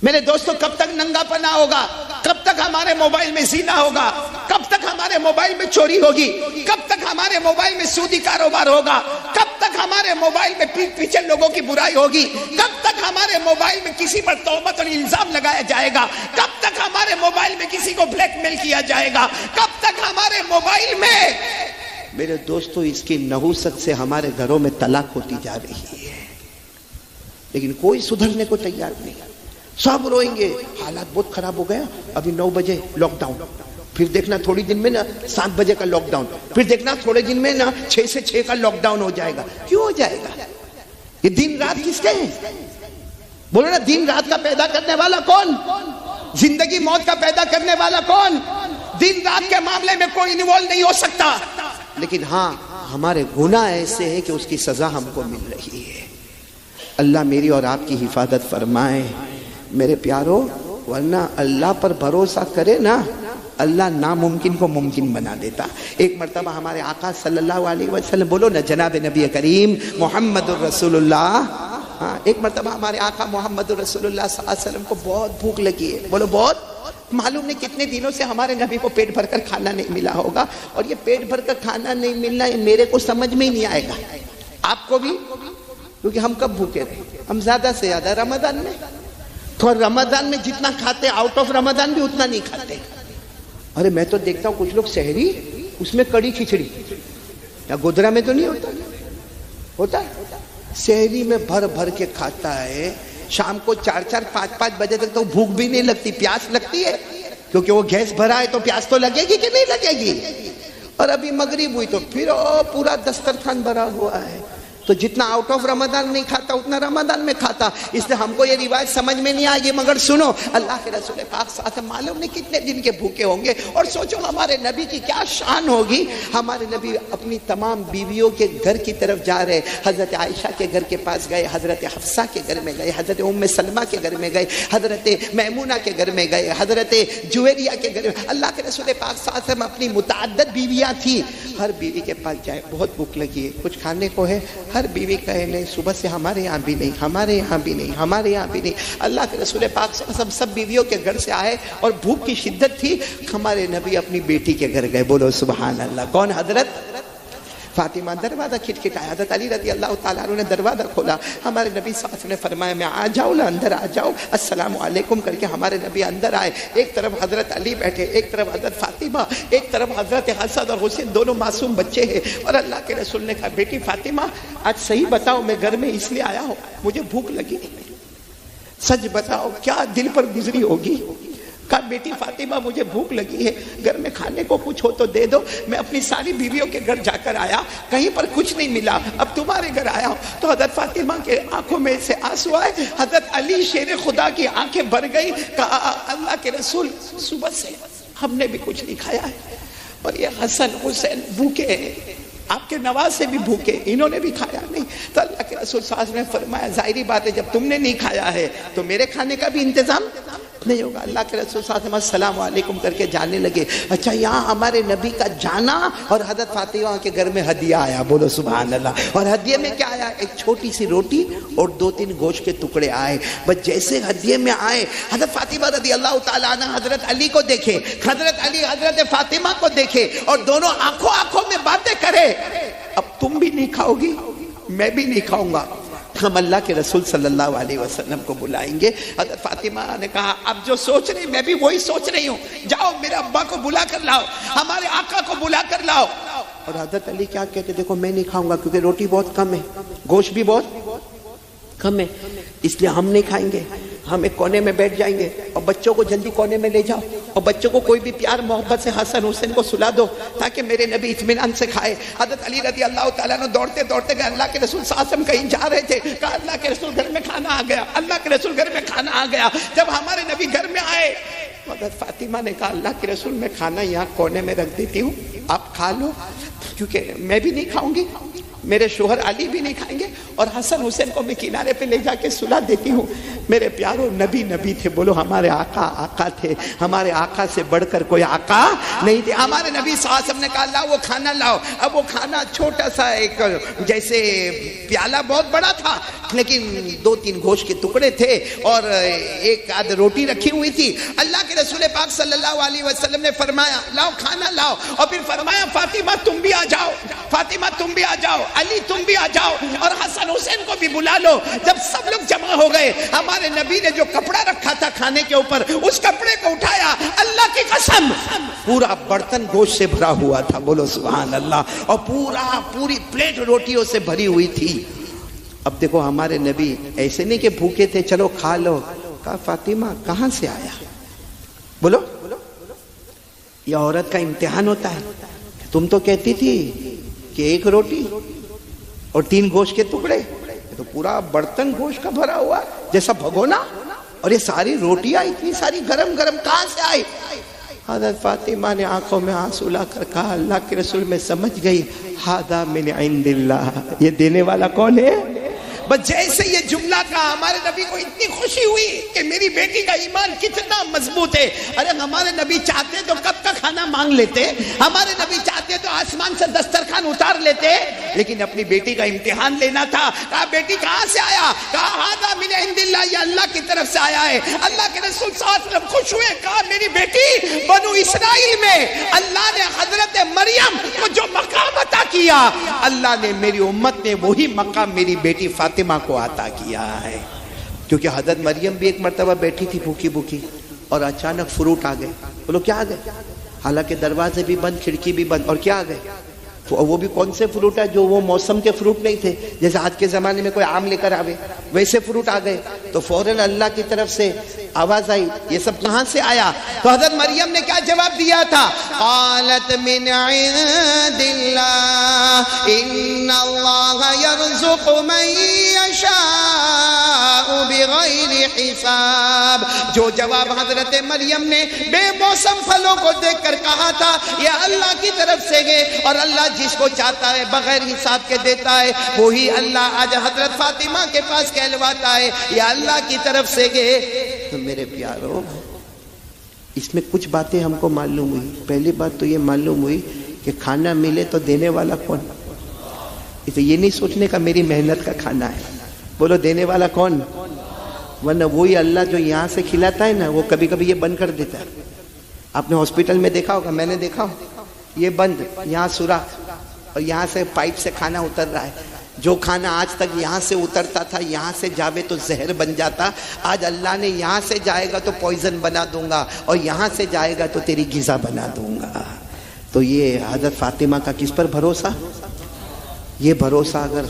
Speaker 1: میرے دوستو کب تک ننگا پنا ہوگا؟ کب تک ہمارے موبائل میں زنا ہوگا؟ کب تک ہمارے موبائل میں چوری ہوگی؟ کب تک ہمارے موبائل میں سودی کاروبار ہوگا؟ کب تک ہمارے موبائل میں پیٹ پیچھے لوگوں کی برائی ہوگی؟ کب تک ہمارے موبائل میں کسی پر تہمت اور الزام لگایا جائے گا؟ کب تک ہمارے موبائل میں کسی کو بلیک میل کیا جائے گا؟ کب تک ہمارے موبائل میں؟ میرے دوستو اس کی نحوست سے ہمارے گھروں میں طلاق ہوتی جا رہی ہے، لیکن کوئی سدھرنے کو تیار نہیں. سب روئیں گے، حالات بہت خراب ہو گیا. ابھی 9 بجے لاک ڈاؤن، پھر دیکھنا تھوڑی دن میں نا 7 بجے کا لاک ڈاؤن، پھر دیکھنا تھوڑے دن میں نا 6 سے 6 کا لاک ڈاؤن ہو جائے گا. کیوں ہو جائے گا؟ یہ دن رات کس کے ہیں؟ بولو نا، دن رات کا پیدا کرنے والا کون؟ زندگی موت کا پیدا کرنے والا کون؟ دن رات کے معاملے میں کوئی انوالو نہیں ہو سکتا. لیکن ہاں ہمارے گناہ ایسے ہیں کہ اس کی سزا ہم کو مل رہی ہے. اللہ میری اور آپ کی حفاظت فرمائے میرے پیارو. ورنہ اللہ پر بھروسہ کرے نا، اللہ ناممکن کو ممکن بنا دیتا. ایک مرتبہ ہمارے آقا صلی اللہ علیہ وسلم، بولو نا جناب نبی کریم محمد الرسول اللہ. ہاں ایک مرتبہ ہمارے آقا محمد الرسول اللہ صلی اللہ علیہ وسلم کو بہت بھوک لگی ہے. بولو بہت. معلوم نہیں کتنے دنوں سے ہمارے نبی کو پیٹ بھر کر کھانا نہیں ملا ہوگا. اور یہ پیٹ بھر کر کھانا نہیں ملنا، یہ میرے کو سمجھ میں ہی نہیں آئے گا. آپ کو بھی کیونکہ ہم کب بھوکے رہے؟ ہم زیادہ سے زیادہ رمضان میں، تو رمضان میں جتنا کھاتے آؤٹ آف رمضان بھی اتنا نہیں کھاتے۔ ارے میں تو دیکھتا ہوں کچھ لوگ سحری اس میں کڑی کھچڑی، یا گودرا میں تو نہیں ہوتا ہے، سحری میں بھر بھر کے کھاتا ہے، شام کو 4 5 بجے تک تو بھوک بھی نہیں لگتی، پیاس لگتی ہے، کیونکہ وہ گیس بھرا ہے تو پیاس تو لگے گی کہ نہیں لگے گی؟ اور ابھی مغرب ہوئی تو پھر پورا دسترخوان بھرا ہوا ہے۔ تو جتنا آؤٹ آف رمضان نہیں کھاتا اتنا رمضان میں کھاتا۔ اس لیے ہم کو یہ روایت سمجھ میں نہیں آئے گی، مگر سنو اللہ کے رسول پاک صلی اللہ علیہ وسلم معلوم نہیں کتنے دن کے بھوکے ہوں گے، اور سوچو ہمارے نبی کی کیا شان ہوگی۔ ہمارے نبی اپنی تمام بیویوں کے گھر کی طرف جا رہے، حضرت عائشہ کے گھر کے پاس گئے، حضرت حفصہ کے گھر میں گئے، حضرت ام سلمہ کے گھر میں گئے، حضرت میمونہ کے گھر میں گئے، حضرت جویریہ کے گھر میں۔ اللہ کے رسول پاک صلی اللہ علیہ وسلم اپنی متعدد بیویاں تھیں، ہر بیوی کے پاس جائے، بہت بھوک لگی ہے، کچھ کھانے کو ہے؟ ہر بیوی کہے نہیں، صبح سے ہمارے یہاں بھی نہیں، ہمارے یہاں بھی نہیں، ہمارے یہاں بھی نہیں۔ اللہ کے رسول پاک صلی اللہ علیہ وسلم سب بیویوں کے گھر سے آئے اور بھوک کی شدت تھی، ہمارے نبی اپنی بیٹی کے گھر گئے، بولو سبحان اللہ۔ کون؟ حضرت فاطمہ۔ دروازہ کھٹکھٹایا، حضرت علی رضی اللہ تعالیٰ عنہ نے دروازہ کھولا، ہمارے نبی صلی اللہ علیہ وسلم نے فرمایا میں آ جاؤں؟ اندر آ جاؤ، السلام علیکم کر کے ہمارے نبی اندر آئے۔ ایک طرف حضرت علی بیٹھے، ایک طرف حضرت فاطمہ، ایک طرف حضرت حسن اور حسین، دونوں معصوم بچے ہیں۔ اور اللہ کے رسول نے کہا بیٹی فاطمہ آج صحیح بتاؤ میں گھر میں اس لیے آیا ہوں مجھے بھوک لگی، سچ بتاؤ کیا دل پر گزری ہوگی؟ کہا بیٹی فاطمہ مجھے بھوک لگی ہے، گھر میں کھانے کو کچھ ہو تو دے دو۔ میں اپنی ساری بیویوں کے گھر جا کر آیا، کہیں پر کچھ نہیں ملا، اب تمہارے گھر آیا ہوں۔ تو حضرت فاطمہ کے آنکھوں میں سے آنسو آئے، حضرت علی شیر خدا کی آنکھیں بھر گئی۔ کہا اللہ کے رسول صبح سے ہم نے بھی کچھ نہیں کھایا ہے، اور یہ حسن حسین بھوکے ہیں، آپ کے نواسے بھی بھوکے، انہوں نے بھی کھایا نہیں۔ تو اللہ کے رسول صلی اللہ علیہ وسلم نے فرمایا ظاہری بات ہے جب تم نے نہیں کھایا ہے تو میرے کھانے کا بھی انتظام نہیں ہوگا۔ اللہ کے رسول صلی اللہ علیہ وسلم السلام علیکم کر کے جانے لگے۔ اچھا یہاں ہمارے نبی کا جانا اور حضرت فاطمہ کے گھر میں ہدیہ آیا، بولو سبحان اللہ۔ اور ہدیے میں کیا آیا؟ ایک چھوٹی سی روٹی اور 2-3 گوشت کے ٹکڑے آئے۔ بس جیسے ہدیے میں آئے، حضرت فاطمہ رضی اللہ تعالیٰ عنہ حضرت علی کو دیکھے، حضرت علی حضرت فاطمہ کو دیکھے، اور دونوں آنکھوں میں باتیں کرے۔ اب تم بھی نہیں کھاؤ گی، میں بھی نہیں کھاؤں گا، ہم اللہ کے رسول صلی اللہ علیہ وسلم کو بلائیں گے۔ حضرت فاطمہ نے کہا اب جو سوچ رہی میں بھی وہی سوچ رہی ہوں، جاؤ میرے ابا کو بلا کر لاؤ، ہمارے آقا کو بلا کر لاؤ۔ اور حضرت علی کیا کہتے؟ دیکھو میں نہیں کھاؤں گا کیونکہ روٹی بہت کم ہے، گوشت بھی بہت کم ہے، اس لیے ہم نہیں کھائیں گے، ہم ایک کونے میں بیٹھ جائیں گے، اور بچوں کو جلدی کونے میں لے جاؤ، اور بچوں کو کوئی بھی پیار محبت سے حسن حسین کو سلا دو تاکہ میرے نبی اطمینان سے کھائے۔ حضرت علی رضی اللہ تعالیٰ نے دوڑتے دوڑتے گئے، اللہ کے رسول صلی اللہ علیہ وسلم کہیں جا رہے تھے، کہا اللہ کے رسول گھر میں کھانا آ گیا، اللہ کے رسول گھر میں کھانا آ گیا۔ جب ہمارے نبی گھر میں آئے، حضرت فاطمہ نے کہا اللہ کے رسول میں کھانا یہاں کونے میں رکھ دیتی ہوں، آپ کھا لو، کیونکہ میں بھی نہیں کھاؤں گی، میرے شوہر علی بھی نہیں کھائیں گے، اور حسن حسین کو میں کنارے پہ لے جا کے سلا دیتی ہوں۔ میرے پیاروں نبی تھے، بولو ہمارے آقا تھے، ہمارے آقا سے بڑھ کر کوئی آقا نہیں تھے۔ ہمارے نبی صلی اللہ علیہ وسلم نے کہا لاؤ وہ کھانا لاؤ۔ اب وہ کھانا چھوٹا سا ایک جیسے پیالہ بہت بڑا تھا، لیکن 2-3 گوشت کے ٹکڑے تھے اور ایک آدھ روٹی رکھی ہوئی تھی۔ اللہ کے رسول پاک صلی اللہ علیہ وسلم نے فرمایا لاؤ کھانا لاؤ، اور پھر فرمایا فاطمہ تم بھی آ جاؤ، فاطمہ تم بھی آ جاؤ، علی تم بھی آ جاؤ، اور حسن حسین کو بھی بلا لو۔ جب سب لوگ جمع ہو گئے، ہمارے نبی نے جو کپڑا رکھا تھا کھانے کے اوپر، اس کپڑے کو اٹھایا، اللہ کی قسم پورا برتن گوشت سے بھرا ہوا تھا، بولو سبحان اللہ، اور پوری پلیٹ روٹیوں سے بھری ہوئی تھی۔ اب دیکھو ہمارے نبی ایسے نہیں کہ بھوکے تھے چلو کھا لو، کہا فاطمہ کہاں سے آیا؟ بولو یہ عورت کا امتحان ہوتا ہے، تم تو کہتی تھی کہ 1 روٹی اور 3 گوشت کے ٹکڑے، تو پورا برتن گوشت کا بھرا ہوا جیسا بھگونا، اور یہ ساری روٹیاں اتنی ساری گرم گرم کہاں سے آئی؟ حضرت فاطمہ نے آنکھوں میں آنسو لا کر کہا اللہ کے رسول میں سمجھ گئی، ھذا من عند اللہ، یہ دینے والا کون ہے؟ بس جیسے یہ جملہ کہا ہمارے نبی کو اتنی خوشی ہوئی کہ میری بیٹی کا ایمان کتنا مضبوط ہے۔ ارے ہمارے نبی چاہتے تو کب کا کھانا مانگ لیتے، ہمارے نبی چاہتے تو آسمان سے دسترخوان اتار لیتے، لیکن اپنی بیٹی کا امتحان لینا تھا۔ کہا بیٹی کہاں سے آیا؟ کہا ھذا من عند اللہ، یہ اللہ کی طرف سے آیا ہے۔ اللہ کے رسول صلی اللہ علیہ وسلم خوش ہوئے، کہا میری بیٹی بنو اسرائیل میں اللہ نے حضرت مریم کو جو مقام عطا کیا، اللہ نے میری امت میں وہی مقام میری بیٹی فاطمہ فاطمہ کو عطا کیا ہے. کیونکہ حضرت مریم بھی ایک مرتبہ بیٹھی تھی بھوکی بھوکی اور اچانک فروٹ آ گئے. بولو کیا آ گئے؟ حالانکہ دروازے بھی بند، کھڑکی بھی بند، اور کیا آ گئے؟ وہ بھی کون سے فروٹ ہے جو وہ موسم کے فروٹ نہیں تھے، جیسے آج کے زمانے میں کوئی آم لے کر آوے، ویسے فروٹ آ گئے. تو فوراً اللہ کی طرف سے آواز آئی، یہ سب کہاں سے آیا؟ تو حضرت مریم نے کیا جواب دیا تھا؟ قالت من عند اللہ ان اللہ یرزق من یشاء بغیر حساب. جو جواب حضرت مریم نے بے موسم پھلوں کو دیکھ کر کہا تھا یہ اللہ کی طرف سے گئے، اور اللہ جس کو چاہتا ہے بغیر حساب کے دیتا ہے، وہی اللہ آج حضرت فاطمہ کے پاس کہلواتا ہے یہ اللہ کی طرف سے گئے. تو میرے پیارو، اس میں کچھ باتیں ہم کو معلوم ہوئی. پہلی بات تو یہ معلوم ہوئی کہ کھانا ملے تو دینے والا کون؟ اسے یہ نہیں سوچنے کا میری محنت کا کھانا ہے. بولو دینے والا کون؟ ورنہ وہی اللہ جو یہاں سے کھلاتا ہے نا، وہ کبھی کبھی یہ بند کر دیتا ہے. آپ نے ہاسپٹل میں دیکھا ہوگا، میں نے دیکھا ہو، یہ بند، یہاں سوراخ، اور یہاں سے پائپ سے کھانا اتر رہا ہے. جو کھانا آج تک یہاں سے اترتا تھا، یہاں سے جاوے تو زہر بن جاتا، آج اللہ نے یہاں سے جائے گا تو پوائزن بنا دوں گا، اور یہاں سے جائے گا تو تیری غذا بنا دوں گا. تو یہ حضرت فاطمہ کا کس پر بھروسہ؟ یہ بھروسہ اگر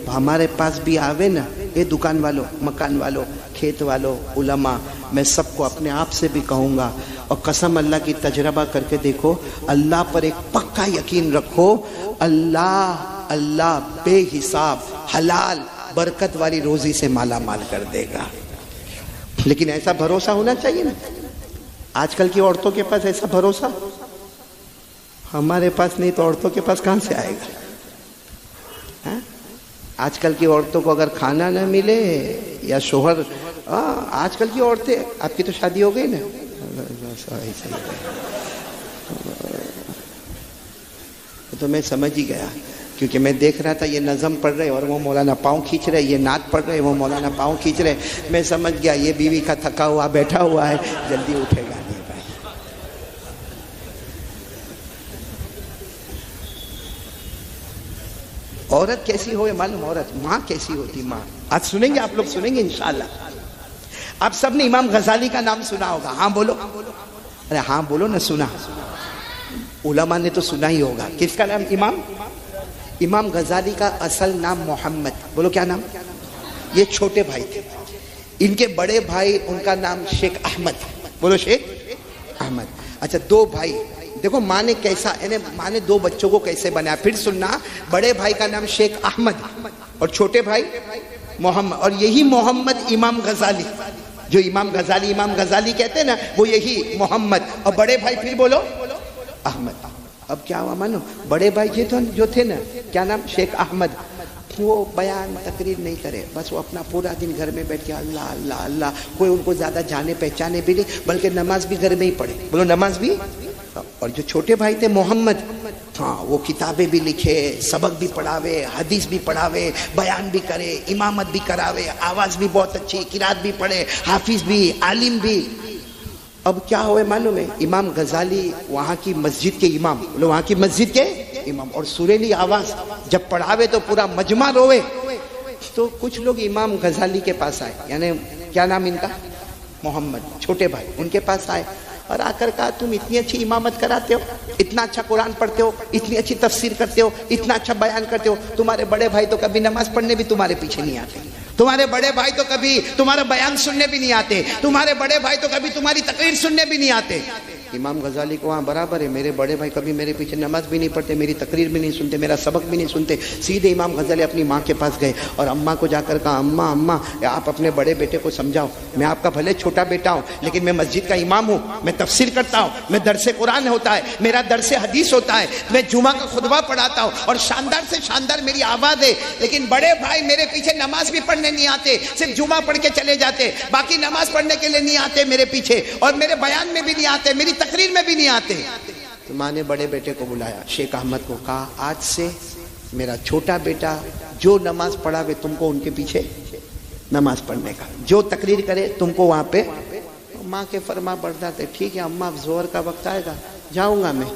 Speaker 1: ہمارے پاس بھی آوے نا، یہ دکان والوں، مکان والوں، کھیت والوں، علماء، میں سب کو اپنے آپ سے بھی کہوں گا، اور قسم اللہ کی تجربہ کر کے دیکھو، اللہ پر ایک پکا یقین رکھو، اللہ بے حساب حلال برکت والی روزی سے مالا مال کر دے گا. لیکن ایسا بھروسہ ہونا چاہیے نا. آج کل کی عورتوں کے پاس ایسا بھروسہ ہمارے پاس نہیں، تو عورتوں کے پاس کہاں سے آئے گا؟ آج کل کی عورتوں کو اگر کھانا نہ ملے یا شوہر، آج کل کی عورتیں، آپ کی تو شادی ہو گئی نا، تو میں سمجھ ہی گیا، کیونکہ میں دیکھ رہا تھا یہ نظم پڑھ رہے اور وہ مولانا پاؤں کھینچ رہے، یہ نعت پڑھ رہے وہ مولانا پاؤں کھینچ رہے. میں سمجھ گیا یہ بیوی کا تھکا ہوا بیٹھا ہوا ہے، جلدی اٹھے گا نہیں بھائی. عورت کیسی ہوئے معلوم؟ عورت ماں کیسی ہوتی؟ ماں آج سنیں گے، آپ لوگ سنیں گے انشاءاللہ. آپ سب نے امام غزالی کا نام سنا ہوگا، ہاں بولو، ارے ہاں بولو نا. سنا؟ علماء نے تو سنا ہی ہوگا. کس کا نام؟ امام غزالی کا اصل نام محمد. بولو کیا نام؟ یہ چھوٹے بھائی تھے. ان کے بڑے بھائی، ان کا نام شیخ احمد. بولو شیخ احمد. اچھا، دو بھائی. دیکھو ماں نے کیسا، یعنی ماں نے دو بچوں کو کیسے بنایا. پھر سننا، بڑے بھائی کا نام شیخ احمد اور چھوٹے بھائی محمد. اور یہی محمد امام غزالی، جو امام غزالی کہتے ہیں نا، وہ یہی محمد. اور بڑے بھائی پھر بولو احمد. اب کیا ہوا مانو، بڑے بھائی جو تھے نا، کیا نام؟ شیخ احمد. وہ بیان تقریر نہیں کرے، بس وہ اپنا پورا دن گھر میں بیٹھ کے اللہ اللہ اللہ. کوئی ان کو زیادہ جانے پہچانے بھی نہیں، بلکہ نماز بھی گھر میں ہی پڑھے. بولو نماز بھی. اور جو چھوٹے بھائی تھے محمد، ہاں وہ کتابیں بھی لکھے، سبق بھی پڑھاوے، حدیث بھی پڑھاوے، بیان بھی کرے، امامت بھی کراوے، آواز بھی بہت اچھی، قرات بھی پڑھے، حافظ بھی، عالم بھی. اب کیا ہوئے معلوم ہے؟ امام غزالی وہاں کی مسجد کے امام، وہاں کی مسجد کے امام، اور سریلی آواز جب پڑھاوے تو پورا مجمع روے. تو کچھ لوگ امام غزالی کے پاس آئے، یعنی کیا نام ان کا؟ محمد. چھوٹے بھائی ان کے پاس آئے اور آ کر کہا تم اتنی اچھی امامت کراتے ہو، اتنا اچھا قرآن پڑھتے ہو، اتنی اچھی تفسیر کرتے ہو، اتنا اچھا بیان کرتے ہو، تمہارے بڑے بھائی تو کبھی نماز پڑھنے بھی تمہارے پیچھے نہیں آتے، تمہارے بڑے بھائی تو کبھی تمہارا بیان سننے بھی نہیں آتے، تمہارے بڑے بھائی تو کبھی تمہاری تقریر سننے بھی نہیں آتے. امام غزالی کو وہاں برابر ہے، میرے بڑے بھائی کبھی میرے پیچھے نماز بھی نہیں پڑھتے، میری تقریر بھی نہیں سنتے، میرا سبق بھی نہیں سنتے. سیدھے امام غزالی اپنی ماں کے پاس گئے اور اماں کو جا کر کہا، اماں آپ اپنے بڑے بیٹے کو سمجھاؤ، میں آپ کا بھلے چھوٹا بیٹا ہوں لیکن میں مسجد کا امام ہوں، میں تفسیر کرتا ہوں، میں درس قرآن ہوتا ہے، میرا درس حدیث ہوتا ہے، میں جمعہ کا خطبہ پڑھاتا ہوں اور شاندار سے شاندار میری آواز ہے، لیکن بڑے بھائی میرے پیچھے نماز بھی پڑھنے نہیں آتے، صرف جمعہ پڑھ کے چلے جاتے، باقی نماز پڑھنے کے لیے نہیں آتے میرے پیچھے، اور میرے بیان میں بھی نہیں آتے، میری تقریر میں بھی نہیں آتے. تو ماں نے بڑے بیٹے کو بلایا، شیخ احمد کو، کہا آج سے میرا چھوٹا بیٹا جو نماز پڑھاوے تم کو ان کے پیچھے نماز پڑھنے کا، جو تقریر کرے تم کو وہاں پہ. ماں کے فرما بردار تھے، ٹھیک ہے اماں اب زہر کا وقت آئے گا جاؤں گا میں.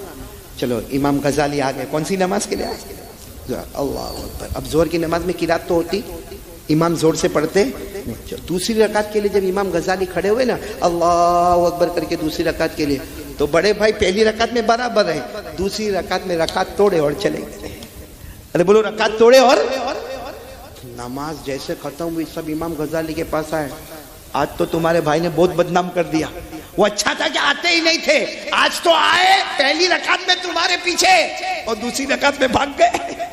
Speaker 1: چلو امام غزالی آ گئے، کون سی نماز کے لیے آئے؟ اللہ اکبر. اب زہر کی نماز میں قرات تو ہوتی امام زور سے پڑھتے نہیں. دوسری رکعت کے لیے جب امام غزالی کھڑے ہوئے نا اللہ اکبر کر کے دوسری رکعت کے لیے، تو بڑے بھائی پہلی رکعت میں برابر رہے، دوسری رکعت میں رکعت توڑے اور چلے گئے. ارے بولو رکعت توڑے اور نماز جیسے ختم ہوئی سب امام غزالی کے پاس آئے. آج تو تمہارے بھائی نے بہت بدنام کر دیا، وہ اچھا تھا کہ آتے ہی نہیں تھے، آج تو آئے پہلی رکعت میں تمہارے پیچھے اور دوسری رکعت میں بھاگ گئے.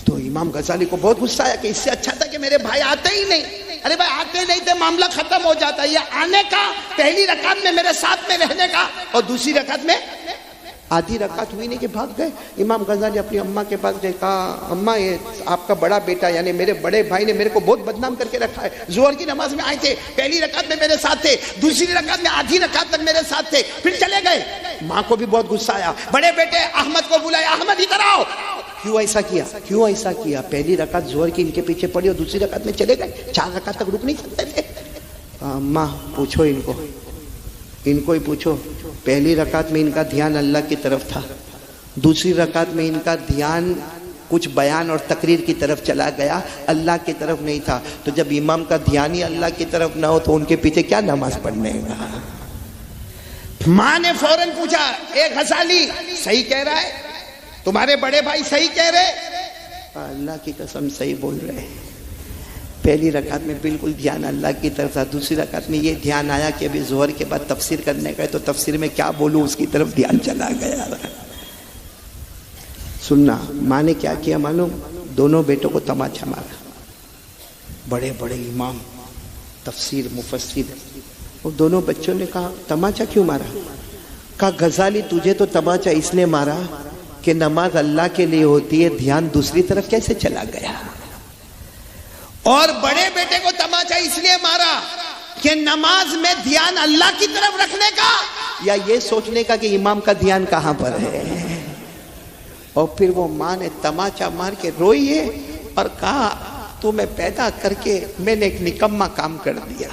Speaker 1: تو امام غزالی کو بہت غصہ آیا کہ اس سے اچھا تھا کہ میرے بھائی آتے ہی نہیں. ارے بھائی آتے نہیں تھے معاملہ ختم ہو جاتا، یہ آنے کا، پہلی رکعت میں میرے ساتھ میں رہنے کا اور دوسری رکعت میں آدھی رکعت ہوئی نہیں کہ بھاگ گئے. امام غزالی اپنی اماں کے پاس گئے، کہا اماں یہ آپ کا بڑا بیٹا یعنی میرے بڑے بھائی نے میرے کو بہت بدنام کر کے رکھا ہے. ظہر کی نماز میں آئے تھے، پہلی رکعت میں میرے ساتھ تھے، دوسری رکعت میں آدھی رکعت تک میرے ساتھ تھے، پھر چلے گئے. ماں کو بھی بہت غصہ آیا، بڑے بیٹے احمد کو بلایا، احمد ادھر آؤ. کیوں ایسا کیا؟ کیوں ایسا کیا؟ پہلی رکعت ظہر کی ان کے پیچھے پڑی اور دوسری رکعت میں چلے گئے، 4 رکعت تک رک نہیں سکتے تھے. اماں پوچھو ان کو ہی پوچھو. پہلی رکعت میں ان کا دھیان اللہ کی طرف تھا، دوسری رکعت میں ان کا دھیان کچھ بیان اور تقریر کی طرف چلا گیا، اللہ کی طرف نہیں تھا. تو جب امام کا دھیان ہی اللہ کی طرف نہ ہو تو ان کے پیچھے کیا نماز پڑھنے گا؟ ماں نے فوراً پوچھا، اے غزالی صحیح کہہ رہا ہے؟ تمہارے بڑے بھائی صحیح کہہ رہے؟ اللہ کی قسم صحیح بول رہے. پہلی رکعت میں بالکل دھیان اللہ کی طرف تھا، دوسری رکعت میں یہ دھیان آیا کہ ابھی ظہر کے بعد تفسیر کرنے گئے تو تفسیر میں کیا بولوں اس کی طرف دھیان چلا گیا. سننا، ماں نے کیا کیا معلوم؟ دونوں بیٹوں کو تماچا مارا. بڑے بڑے امام تفسیر مفسر، وہ دونوں بچوں نے کہا تماچا کیوں مارا؟ کہا غزالی تجھے تو تماچا اس لیے مارا کہ نماز اللہ کے لیے ہوتی ہے، دھیان دوسری طرف کیسے چلا گیا؟ اور بڑے بیٹے کو تماچا اس لیے مارا کہ نماز میں دھیان اللہ کی طرف رکھنے کا یا یہ سوچنے کا کہ امام کا دھیان کہاں پر ہے. اور پھر وہ ماں نے تماچا مار کے روئی ہے اور کہا تمہیں پیدا کر کے میں نے ایک نکما کام کر دیا،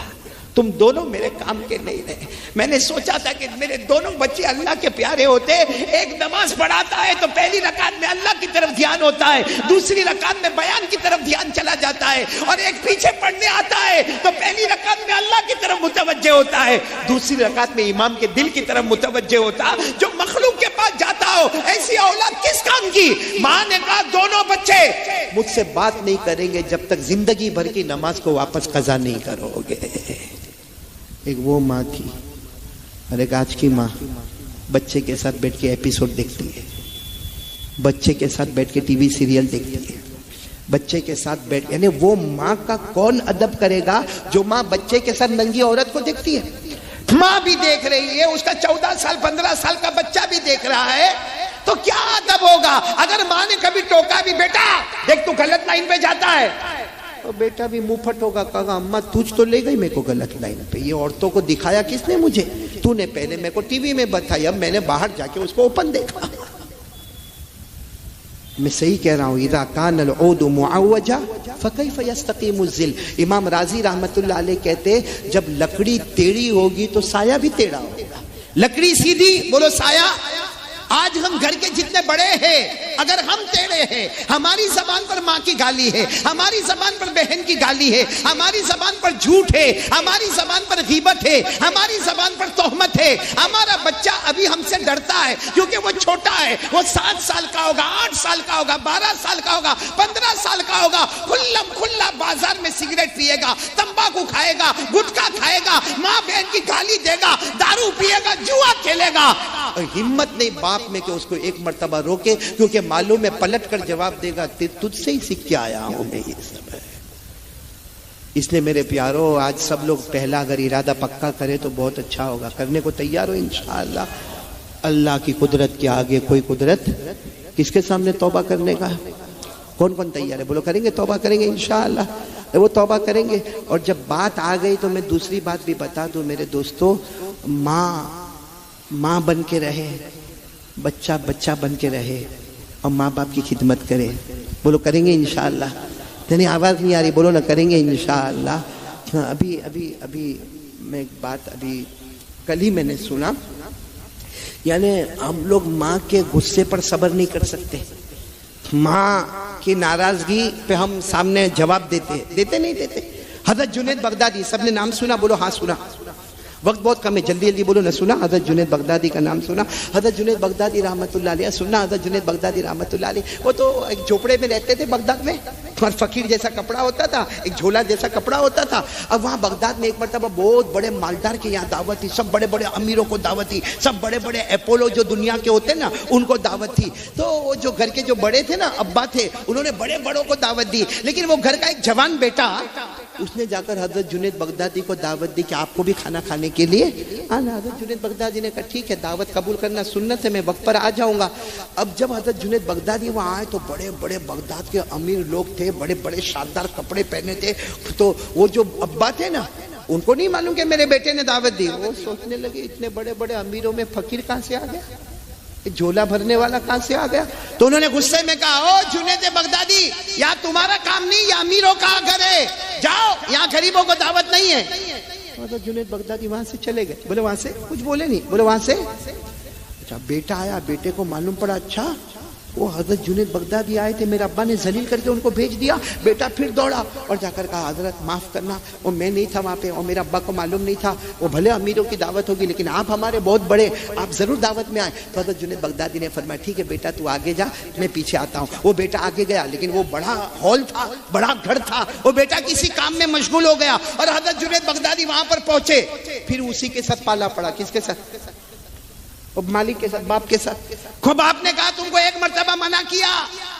Speaker 1: تم دونوں میرے کام کے نہیں رہے. میں نے سوچا تھا کہ میرے دونوں بچے اللہ کے پیارے ہوتے، ایک نماز پڑھاتا ہے تو پہلی رکعت میں اللہ کی طرف دھیان ہوتا ہے، دوسری رکعت میں بیان کی طرف دھیان چلا جاتا ہے، اور ایک پیچھے پڑھنے آتا ہے تو پہلی رکعت میں اللہ کی طرف متوجہ ہوتا ہے، دوسری رکعت میں امام کے دل کی طرف متوجہ ہوتا. جو مخلوق کے پاس جاتا ہو ایسی اولاد کس کام کی؟ ماں نے کہا دونوں بچے مجھ سے بات نہیں کریں گے جب تک زندگی بھر کی نماز کو واپس قضا نہیں کرو گے. ایک وہ ماں تھی اور ایک آج کی ماں بچے کے ساتھ بیٹھ کے ایپیسوڈ دیکھتی ہے، بچے کے ساتھ بیٹھ کے ٹی وی سیریل دیکھتی ہے، بچے کے ساتھ بیٹھ، یعنی وہ ماں کا کون ادب کرے گا جو ماں بچے کے ساتھ ننگی عورت کو دیکھتی ہے؟ ماں بھی دیکھ رہی ہے، اس کا 14 سال 15 سال کا بچہ بھی دیکھ رہا ہے، تو کیا ادب ہوگا؟ اگر ماں نے کبھی ٹوکا بھی، بیٹا دیکھ تو غلط لائن پہ جاتا ہے، تو بیٹا بھی منہ پھٹ ہوگا، کہا اماں تجھ تو لے گئی میرے کو غلط لائن پہ، یہ عورتوں کو دکھایا کس نے مجھے؟ تو نے پہلے میرے کو ٹی وی میں بتائی، اب میں نے باہر جا کے اس کو اوپن دیکھا. میں صحیح کہہ رہا ہوں. اذا کان العود معوجا فکیف یستقیم الظل. امام راضی رحمت اللہ علیہ کہتے جب لکڑی ٹیڑھی ہوگی تو سایہ بھی ٹیڑھا ہوگا. لکڑی سیدھی بولو سایہ. آج ہم گھر کے جتنے بڑے ہیں اگر ہم ٹیڑھے ہیں، ہماری زبان پر ماں کی گالی ہے، ہماری زبان پر بہن کی گالی ہے، ہماری زبان پر جھوٹ ہے، ہماری زبان پر غیبت ہے، ہماری زبان پر تہمت ہے، ہمارا بچہ ابھی ہم سے ڈرتا ہے کیونکہ وہ چھوٹا ہے، وہ 7 سال کا ہوگا، 8 سال کا ہوگا، 12 سال کا ہوگا، 15 سال کا ہوگا، کھلا بازار میں سگریٹ پیے گا، تمباکو کھائے گا، گٹکا کھائے گا، ماں بہن کی گالی دے گا، دارو پیے گا، جوا کھیلے گا، اور ہمت نہیں باپ میں کہ اس کو ایک مرتبہ روکے کیونکہ معلوم ہے پلٹ کر جواب دے گا تجھ سے ہی سیکھ کے آیا ہوں میں یہ سب ہے. اس لیے میرے پیارو آج سب لوگ پہلا اگر ارادہ پکا کرے تو بہت اچھا ہوگا. کرنے کو تیار ہو انشاءاللہ. اللہ کی قدرت کے آگے کوئی قدرت. کس کے سامنے توبہ کرنے کا؟ کون کون تیار ہے؟ بولو کریں گے، توبہ کریں گے انشاءاللہ. وہ توبہ کریں گے. اور جب بات آ گئی تو میں دوسری بات بھی بتا دوں میرے دوستو. ماں بن کے رہے، بچہ بن کے رہے اور ماں باپ کی خدمت کرے. بولو کریں گے انشاءاللہ. یعنی آواز نہیں آ رہی، بولو نہ کریں گے انشاءاللہ. ابھی میں ایک بات ابھی کل ہی میں نے سنا، یعنی ہم لوگ ماں کے غصے پر صبر نہیں کر سکتے. ماں کی ناراضگی پہ ہم سامنے جواب دیتے نہیں دیتے. حضرت جنید بغدادی، سب نے نام سنا؟ بولو ہاں سنا. وقت بہت کم ہے، جلدی جلدی بولو نہ سنا. حضرت جنید بغدادی کا نام سنا. حضرت جنید بغدادی رحمت اللہ علیہ سننا. حضرت جنید بغدادی رحمت اللہ علیہ وہ تو ایک جھوپڑے میں رہتے تھے بغداد میں، اور فقیر جیسا کپڑا ہوتا تھا، ایک جھولا جیسا کپڑا ہوتا تھا. اب وہاں بغداد میں ایک مرتبہ بہت بڑے مالدار کے یہاں دعوت تھی، سب بڑے بڑے امیروں کو دعوت تھی، سب بڑے بڑے اپولو جو دنیا کے ہوتے ہیں نا ان کو دعوت تھی. تو وہ جو گھر کے جو بڑے تھے نا، ابا تھے، انہوں نے بڑے بڑوں کو دعوت دی. لیکن وہ گھر کا ایک جوان بیٹا اس نے جا کر حضرت جنید بغدادی کو دعوت دی کہ آپ کو بھی کھانا کھانے کے لیے آنا. حضرت جنید بغدادی نے کہا ٹھیک ہے، دعوت قبول کرنا سنت ہے، میں وقت پر آ جاؤں گا. اب جب حضرت جنید بغدادی وہاں آئے تو بڑے بڑے بغداد کے امیر لوگ تھے، بڑے بڑے شاندار کپڑے پہنے تھے. تو وہ جو ابا تھے نا، ان کو نہیں معلوم کہ میرے بیٹے نے دعوت دی. وہ سوچنے لگے اتنے بڑے بڑے امیروں میں فقیر کہاں سے آ گیا، جھولا بھرنے والا کہاں سے آ گیا. تو انہوں نے غصے میں کہا او جنید بغدادی، یا تمہارا کام نہیں، یا امیروں کا گھر ہے، جاؤ، یہاں غریبوں کو دعوت نہیں ہے. حضرت جنید بغدادی وہاں سے چلے گئے. بولے وہاں سے کچھ بولے نہیں، بولے وہاں سے. اچھا بیٹا آیا، بیٹے کو معلوم پڑا اچھا وہ حضرت جنید بغدادی آئے تھے، میرے ابا نے ذلیل کر کے ان کو بھیج دیا. بیٹا پھر دوڑا اور جا کر کہا حضرت معاف کرنا، وہ میں نہیں تھا وہاں پہ، اور میرے ابا کو معلوم نہیں تھا. وہ بھلے امیروں کی دعوت ہوگی لیکن آپ ہمارے بہت بڑے، آپ ضرور دعوت میں آئے. تو حضرت جنید بغدادی نے فرمایا ٹھیک ہے بیٹا تو آگے جا، میں پیچھے آتا ہوں. وہ بیٹا آگے گیا، لیکن وہ بڑا ہال تھا، بڑا گھر تھا. وہ بیٹا کسی کام میں مشغول ہو گیا اور حضرت جنید بغدادی وہاں پر پہنچے. پھر اسی کے ساتھ پالا پڑا. کس کے ساتھ؟ مالک کے ساتھ، باپ کے ساتھ. کو باپ نے کہا تم کو ایک مرتبہ منع کیا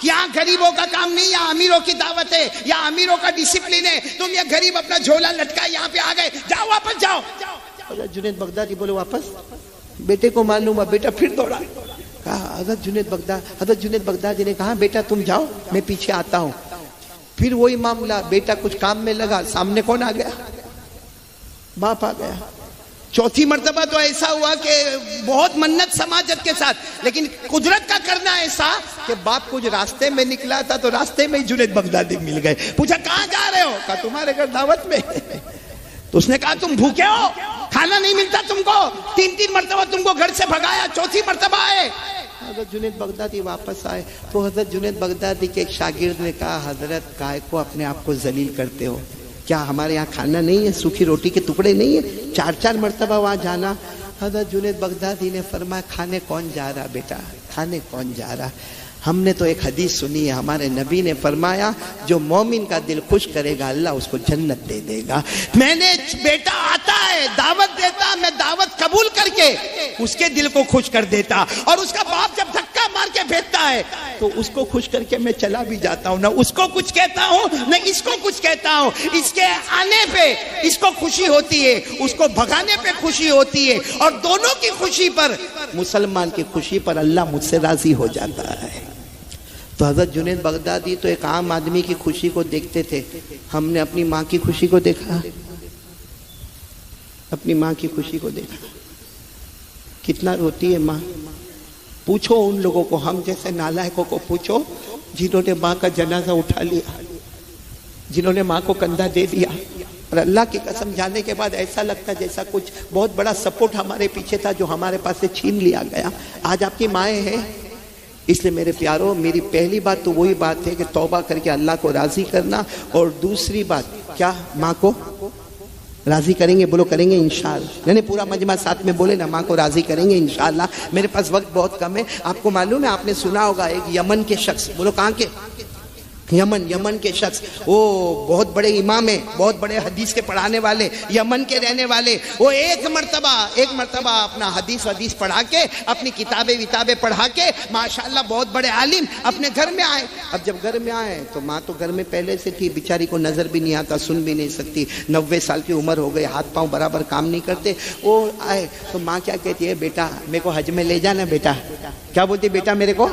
Speaker 1: کہ یہاں غریبوں کا کام نہیں، یہاں امیروں کی دعوت ہے، یہاں امیروں کا ڈسپلن ہے. تم یہ غریب اپنا جھولا لٹکا یہاں پہ آ گئے، جاؤ واپس جاؤ. حضرت جنید بغدادی بولے واپس. بیٹے کو معلوم ہوا، بیٹا پھر دوڑا. کہا حضرت جنید بغدادی نے کہا بیٹا تم جاؤ، میں پیچھے آتا ہوں. پھر وہی معاملہ، بیٹا کچھ کام میں لگا، سامنے کون آ گیا؟ باپ آ گیا. چوتھی مرتبہ تو ایسا ہوا کہ بہت منت سماجت کے ساتھ، لیکن قدرت کا کرنا ایسا کہ باپ کچھ راستے میں نکلا تھا تو راستے میں ہی جنید بغدادی مل گئے. پوچھا کہاں جا رہے ہو؟ کہا تمہارے گھر دعوت میں. تو اس نے کہا تم بھوکے ہو، کھانا نہیں ملتا تم کو، تین مرتبہ تم کو گھر سے بھگایا، چوتھی مرتبہ آئے. حضرت جنید بغدادی واپس آئے تو حضرت جنید بغدادی کے ایک شاگرد نے کہا حضرت کائے کو اپنے آپ کو ذلیل کرتے ہو؟ کیا ہمارے یہاں کھانا نہیں ہے، سوکھی روٹی کے ٹکڑے نہیں ہیں، 4 مرتبہ وہاں جانا؟ حضرت جنید بغدادی نے فرمایا کھانے کون جا رہا بیٹا، کھانے کون جا رہا؟ ہم نے تو ایک حدیث سنی ہے، ہمارے نبی نے فرمایا جو مومن کا دل خوش کرے گا اللہ اس کو جنت دے دے گا. میں نے بیٹا آتا ہے دعوت دیتا، میں دعوت قبول کر کے اس کے دل کو خوش کر دیتا، اور اس کا باپ جب دھکا مار کے بھیجتا ہے تو اس کو خوش کر کے میں چلا بھی جاتا ہوں. نہ اس کو کچھ کہتا ہوں نہ اس کو کچھ کہتا ہوں. اس کے آنے پہ اس کو خوشی ہوتی ہے، اس کو بھگانے پہ خوشی ہوتی ہے، اور دونوں کی خوشی پر، مسلمان کی خوشی پر اللہ مجھ سے راضی ہو جاتا ہے. تو حضرت جنید بغدادی تو ایک عام آدمی کی خوشی کو دیکھتے تھے. ہم نے اپنی ماں کی خوشی کو دیکھا، اپنی ماں کی خوشی کو دیکھا. کتنا روتی ہے ماں. پوچھو ان لوگوں کو، ہم جیسے نالائقوں کو پوچھو جنہوں نے ماں کا جنازہ اٹھا لیا، جنہوں نے ماں کو کندھا دے دیا، اور اللہ کی قسم جانے کے بعد ایسا لگتا جیسا کچھ بہت بڑا سپورٹ ہمارے پیچھے تھا جو ہمارے پاس سے چھین لیا گیا. آج آپ کی مائیں ہیں. اس لیے میرے پیاروں، میری پہلی بات تو وہی بات ہے کہ توبہ کر کے اللہ کو راضی کرنا، اور دوسری بات کیا، ماں کو راضی کریں گے؟ بولو کریں گے انشاءاللہ. یعنی پورا مجمع ساتھ میں بولے نا، ماں کو راضی کریں گے انشاءاللہ. میرے پاس وقت بہت کم ہے. آپ کو معلوم ہے، آپ نے سنا ہوگا ایک یمن کے شخص، بولو کہاں کے؟ یمن کے شخص، وہ بہت بڑے امام ہیں، بہت بڑے حدیث کے پڑھانے والے، یمن کے رہنے والے. وہ ایک مرتبہ اپنا حدیث پڑھا کے، اپنی کتابیں پڑھا کے ماشاءاللہ بہت بڑے عالم اپنے گھر میں آئے. اب جب گھر میں آئے تو ماں تو گھر میں پہلے سے تھی، بیچاری کو نظر بھی نہیں آتا، سن بھی نہیں سکتی، 90 سال کی عمر ہو گئی، ہاتھ پاؤں برابر کام نہیں کرتے. وہ آئے تو ماں کیا کہتی ہے، بیٹا میرے کو حج میں لے جانا. بیٹا کیا بولتی، بیٹا میرے کو.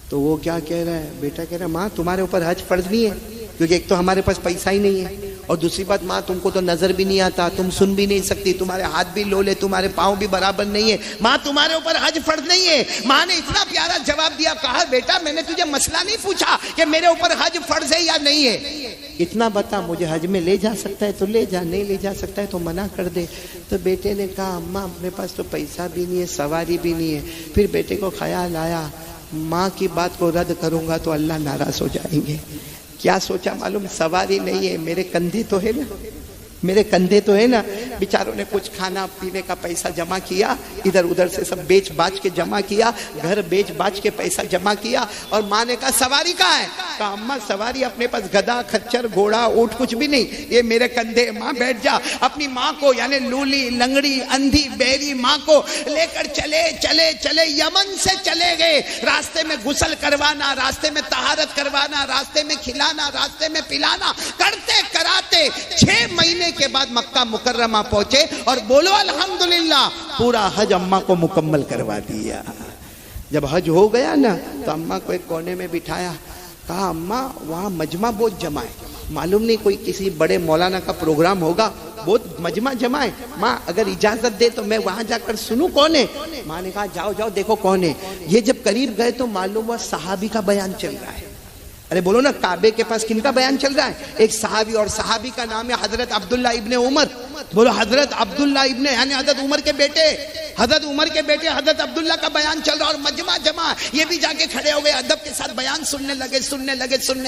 Speaker 1: تو وہ کیا کہہ رہا ہے، بیٹا کہہ رہا ہے ماں تمہارے اوپر حج فرض نہیں ہے، کیونکہ ایک تو ہمارے پاس پیسہ ہی نہیں ہے، اور دوسری بات ماں تم کو تو نظر بھی نہیں آتا, تم سن بھی نہیں سکتی, تمہارے ہاتھ بھی لولے, تمہارے پاؤں بھی برابر نہیں ہے, ماں تمہارے اوپر حج فرض نہیں ہے. ماں نے اتنا پیارا جواب دیا, کہا بیٹا میں نے تجھے مسئلہ نہیں پوچھا کہ میرے اوپر حج فرض ہے یا نہیں ہے, اتنا بتا مجھے حج میں لے جا سکتا ہے تو لے جا, نہیں لے جا سکتا ہے تو منع کر دے. تو بیٹے نے کہا اماں اپنے پاس تو پیسہ بھی نہیں ہے, سواری بھی نہیں ہے. پھر بیٹے کو خیال آیا ماں کی بات کو رد کروں گا تو اللہ ناراض ہو جائیں گے. کیا سوچا معلوم, سواری نہیں ہے, میرے کندھے تو ہے نا, میرے کندھے تو ہے نا. بیچاروں نے کچھ کھانا پینے کا پیسہ جمع کیا, ادھر ادھر سے سب بیچ باچ کے جمع کیا, گھر بیچ باچ کے پیسہ جمع کیا. اور ماں نے کہا سواری کہاں ہے؟ کہا اماں سواری اپنے پاس گدھا کھچر گھوڑا اونٹ کچھ بھی نہیں, یہ میرے کندھے, ماں بیٹھ جا. اپنی ماں کو یعنی لولی لنگڑی اندھی بہری ماں کو لے کر چلے چلے چلے یمن سے چلے گئے. راستے میں غسل کروانا, راستے میں طہارت کروانا, راستے میں کھلانا, راستے میں پلانا کرتے کراتے 6 مہینے کے بعد مکہ مکرمہ پہنچے. اور بولو الحمدللہ, پورا حج اماں کو مکمل کروا دیا. جب حج ہو گیا نا تو اماں کو ایک کونے میں بٹھایا, کہا اماں وہاں مجمع بہت جمع ہے, معلوم نہیں کوئی کسی بڑے مولانا کا پروگرام ہوگا, بہت مجمع جمع ہے, ماں اگر اجازت دے تو میں وہاں جا کر سنوں کون ہے. ماں نے کہا جاؤ جاؤ دیکھو کون ہے. یہ جب قریب گئے تو معلوم ہوا صحابی کا بیان چل رہا ہے. ارے بولو نا, کعبے کے پاس کن کا بیان چل رہا ہے؟ ایک صحابی, اور صحابی کا نام ہے حضرت عبداللہ ابن عمر. بولو حضرت عبداللہ ابن, یعنی حضرت عمر کے بیٹے, حضرت عمر کے بیٹے حضرت عبداللہ کا بیان چل رہا. اور مجمع جمع, یہ بھی جا کے کھڑے ہو گئے, ادب کے ساتھ بیان سننے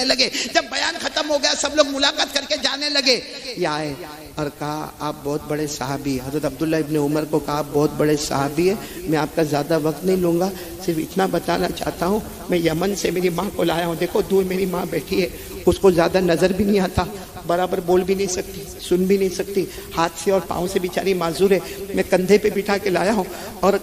Speaker 1: لگے. جب بیان ختم ہو گیا سب لوگ ملاقات کر کے جانے لگے. یہ آئے اور کہا آپ بہت بڑے صحابی, حضرت عبداللہ ابن عمر کو کہا آپ بہت بڑے صحابی ہیں, میں آپ کا زیادہ وقت نہیں لوں گا, صرف اتنا بتانا چاہتا ہوں میں یمن سے میری ماں کو لایا ہوں. دیکھو دور میری ماں بیٹھی ہے, اس کو زیادہ نظر بھی نہیں آتا, برابر بول بھی نہیں سکتی, سن بھی نہیں سکتی, ہاتھ سے اور پاؤں سے بیچاری معذور ہے, میں کندھے پہ بٹھا کے لایا ہوں. اور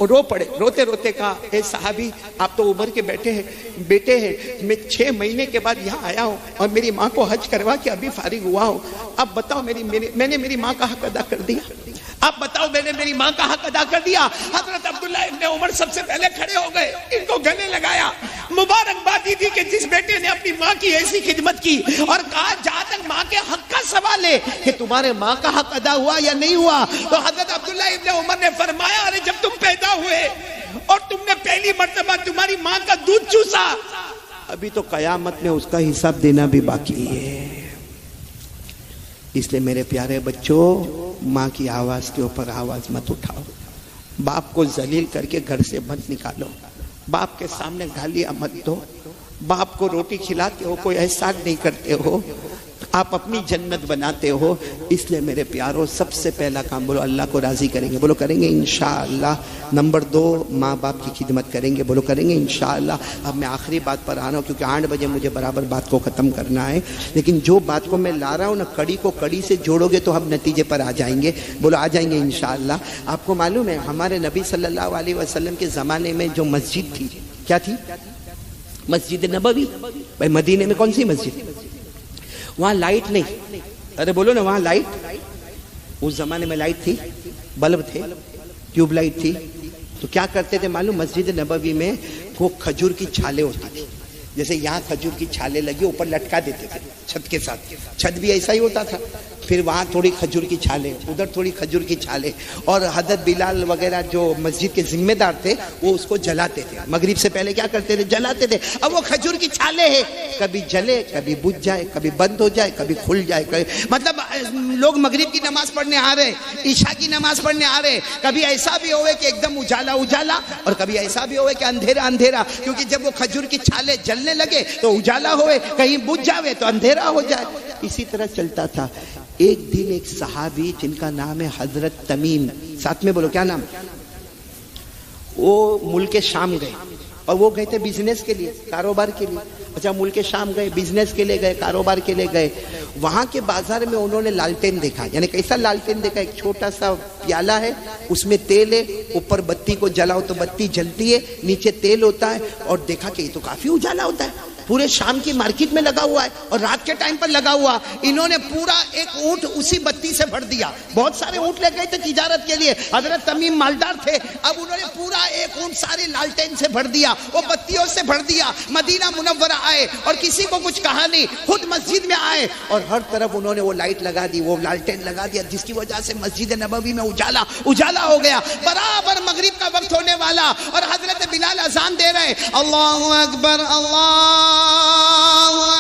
Speaker 1: رو پڑے, روتے روتے کہا اے صحابی آپ تو عمر کے بیٹے ہیں, میں 6 مہینے کے بعد یہاں آیا ہوں اور میری ماں کو حج کروا کے ابھی فارغ ہوا ہوں. اب بتاؤ میں نے میری ماں کا حق ادا کر دیا, آپ بتاؤ میں نے میری ماں کا حق ادا کر دیا. حضرت عبداللہ ابن عمر سب سے پہلے کھڑے ہو گئے, ان کو گلے لگایا, مبارکبادی دی کہ جس بیٹے نے اپنی ماں کی ایسی خدمت کی, اور کہا جہاں تک ماں کے حق کا سوال ہے کہ تمہارے ماں کا حق ادا ہوا یا نہیں ہوا. تو حضرت عبداللہ ابن عمر نے فرمایا ارے جب تم پیدا ہوئے اور تم نے پہلی مرتبہ تمہاری ماں کا دودھ چوسا, ابھی تو قیامت میں اس کا حساب دینا بھی باقی ہے. اس لیے میرے پیارے بچوں, ماں کی آواز کے اوپر آواز مت اٹھاؤ, باپ کو ذلیل کر کے گھر سے مت نکالو, باپ کے سامنے گالیاں مت دو, باپ کو روٹی کھلاتے ہو کوئی احسان نہیں کرتے ہو, آپ اپنی جنت بناتے ہو. اس لیے میرے پیاروں سب سے پہلا کام بولو اللہ کو راضی کریں گے, بولو کریں گے انشاءاللہ. نمبر 2 ماں باپ کی خدمت کریں گے, بولو کریں گے انشاءاللہ. اب میں آخری بات پر آ رہا ہوں کیونکہ 8 بجے مجھے برابر بات کو ختم کرنا ہے, لیکن جو بات کو میں لا رہا ہوں نا کڑی کو کڑی سے جوڑو گے تو ہم نتیجے پر آ جائیں گے, بولو آ جائیں گے انشاءاللہ. آپ کو معلوم ہے ہمارے نبی صلی اللہ علیہ وسلم کے زمانے میں جو مسجد تھی, کیا تھی؟ مسجد نبوی. بھائی مدینے میں کون سی مسجد؟ وہاں لائٹ نہیں, ارے بولو نا وہاں لائٹ, اس زمانے میں لائٹ تھی, بلب تھے, ٹیوب لائٹ تھی. تو کیا کرتے تھے معلوم, مسجد نبوی میں وہ کھجور کی چھالیں ہوتی تھی, جیسے یہاں کھجور کی چھالیں لگی اوپر لٹکا دیتے تھے چھت کے ساتھ, چھت بھی ایسا ہی ہوتا تھا, پھر وہاں تھوڑی کھجور کی چھالیں, ادھر تھوڑی کھجور کی چھالیں. اور حضرت بلال وغیرہ جو مسجد کے ذمہ دار تھے وہ اس کو جلاتے تھے, مغرب سے پہلے کیا کرتے تھے, جلاتے تھے. اب وہ کھجور کی چھالیں ہیں, کبھی جلے کبھی بجھ جائے, کبھی بند ہو جائے کبھی کھل جائے. مطلب لوگ مغرب کی نماز پڑھنے آ رہے, عشاء کی نماز پڑھنے آ رہے, کبھی ایسا بھی ہوئے کہ ایک دم اجالا اجالا, اور کبھی ایسا بھی ہوئے کہ اندھیرا اندھیرا, کیونکہ جب وہ کھجور کی چھالیں جلنے لگے تو اجالا ہوئے, کہیں بجھ جاوے تو اندھیرا ہو جائے. اسی طرح چلتا تھا. ایک دن ایک صحابی جن کا نام ہے حضرت تمیم, ساتھ میں بولو کیا نام, وہ ملک شام گئے, اور وہ گئے تھے بزنس کے لیے, کاروبار کے لیے. اچھا ملک شام گئے, بزنس کے لیے گئے, کاروبار کے لیے گئے. وہاں کے بازار میں انہوں نے لالٹین دیکھا, یعنی کیسا لالٹین دیکھا, ایک چھوٹا سا پیالہ ہے, اس میں تیل ہے, اوپر بتی کو جلاؤ تو بتی جلتی ہے, نیچے تیل ہوتا ہے, اور دیکھا کہ یہ تو کافی اجالا ہوتا ہے. پورے شام کی مارکیٹ میں لگا ہوا ہے اور رات کے ٹائم پر لگا ہوا. انہوں نے پورا ایک اونٹ اسی بتی سے بھر دیا. بہت سارے اونٹ لے گئے تھے تجارت کے لیے, حضرت تمیم مالدار تھے. اب انہوں نے پورا ایک اونٹ سارے لالٹین سے بھر دیا, وہ بتیوں سے بھر دیا. مدینہ منورہ آئے اور کسی کو کچھ کہا نہیں, خود مسجد میں آئے اور ہر طرف انہوں نے وہ لائٹ لگا دی, وہ لالٹین لگا دیا, جس کی وجہ سے مسجد نبوی میں اجالا ہو گیا. برابر مغرب کا وقت ہونے والا اور حضرت بلال اذان دے رہے, اللہ اکبر اللہ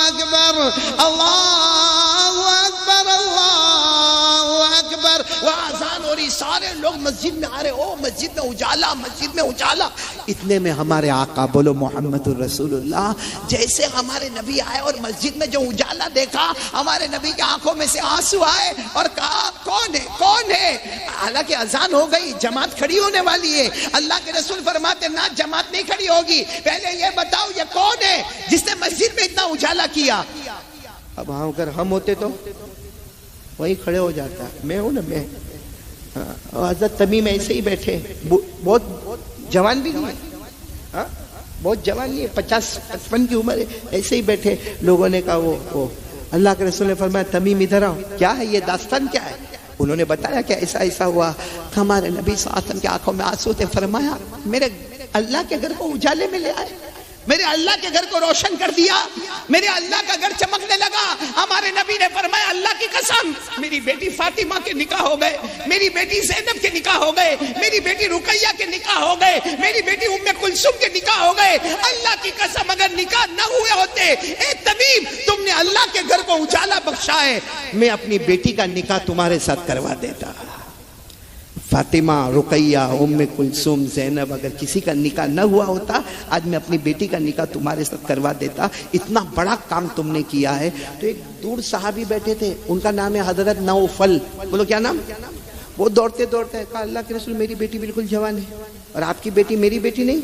Speaker 1: اکبر اللہ اکبر اللہ اکبر, وہ اذان ہو رہی, سارے لوگ مسجد میں آ رہے, او مسجد میں اجالا, مسجد میں اجالا. اتنے میں ہمارے آقا, بولو محمد الرسول اللہ, جیسے ہمارے نبی آئے اور مسجد میں جو اجالا دیکھا, ہمارے نبی کی آنکھوں میں سے آنسو آئے اور کہا کون ہے, کون ہے. حالانکہ اذان ہو گئی, جماعت کھڑی ہونے والی ہے. اللہ کے رسول فرماتے نہ جماعت نہیں کھڑی ہوگی, پہلے یہ بتاؤ یہ کون ہے جس نے مسجد میں اتنا اجالا کیا. اب اگر ہم ہوتے تو وہی کھڑے ہو جاتا. میں ہوں نا, میں حضرت تمیم ایسے ہی بیٹھے, بہت جوان بھی نہیں ہے, بہت جوان نہیں ہے, 50-55 کی عمر ہے, ایسے ہی بیٹھے. لوگوں نے کہا وہ اللہ کے رسول نے فرمایا تمیم ادھر آؤ, کیا ہے یہ داستان, کیا ہے. انہوں نے بتایا کہ ایسا ایسا ہوا. ہمارے نبی صلی اللہ علیہ وسلم کی آنکھوں میں آنسو تھے. فرمایا میرے اللہ کے گھر کو اجالے میں لے آئے, میرے اللہ کے گھر کو روشن کر دیا, میرے اللہ کا گھر چمکنے لگا. ہمارے نبی نے فرمایا اللہ کی قسم, میری بیٹی فاطمہ کے نکاح ہو گئے, میری بیٹی زینب کے نکاح ہو گئے, میری بیٹی رقیہ کے نکاح ہو گئے, میری بیٹی ام کلثوم کے نکاح ہو گئے. اللہ کی قسم اگر نکاح نہ ہوئے ہوتے, اے تمیم تم نے اللہ کے گھر کو اجالا بخشا ہے, میں اپنی بیٹی کا نکاح تمہارے ساتھ کروا دیتا. فاطمہ, رقیہ, ام کلثوم, زینب, اگر کسی کا نکاح نہ ہوا ہوتا آج میں اپنی بیٹی کا نکاح تمہارے ساتھ کروا دیتا. اتنا بڑا کام تم نے کیا ہے. تو ایک دور صحابی بیٹھے تھے, ان کا نام ہے حضرت نوفل. بولو کیا نام. وہ دوڑتے دوڑتے کہا اللہ کے رسول میری بیٹی بالکل جوان ہے اور آپ کی بیٹی میری بیٹی نہیں,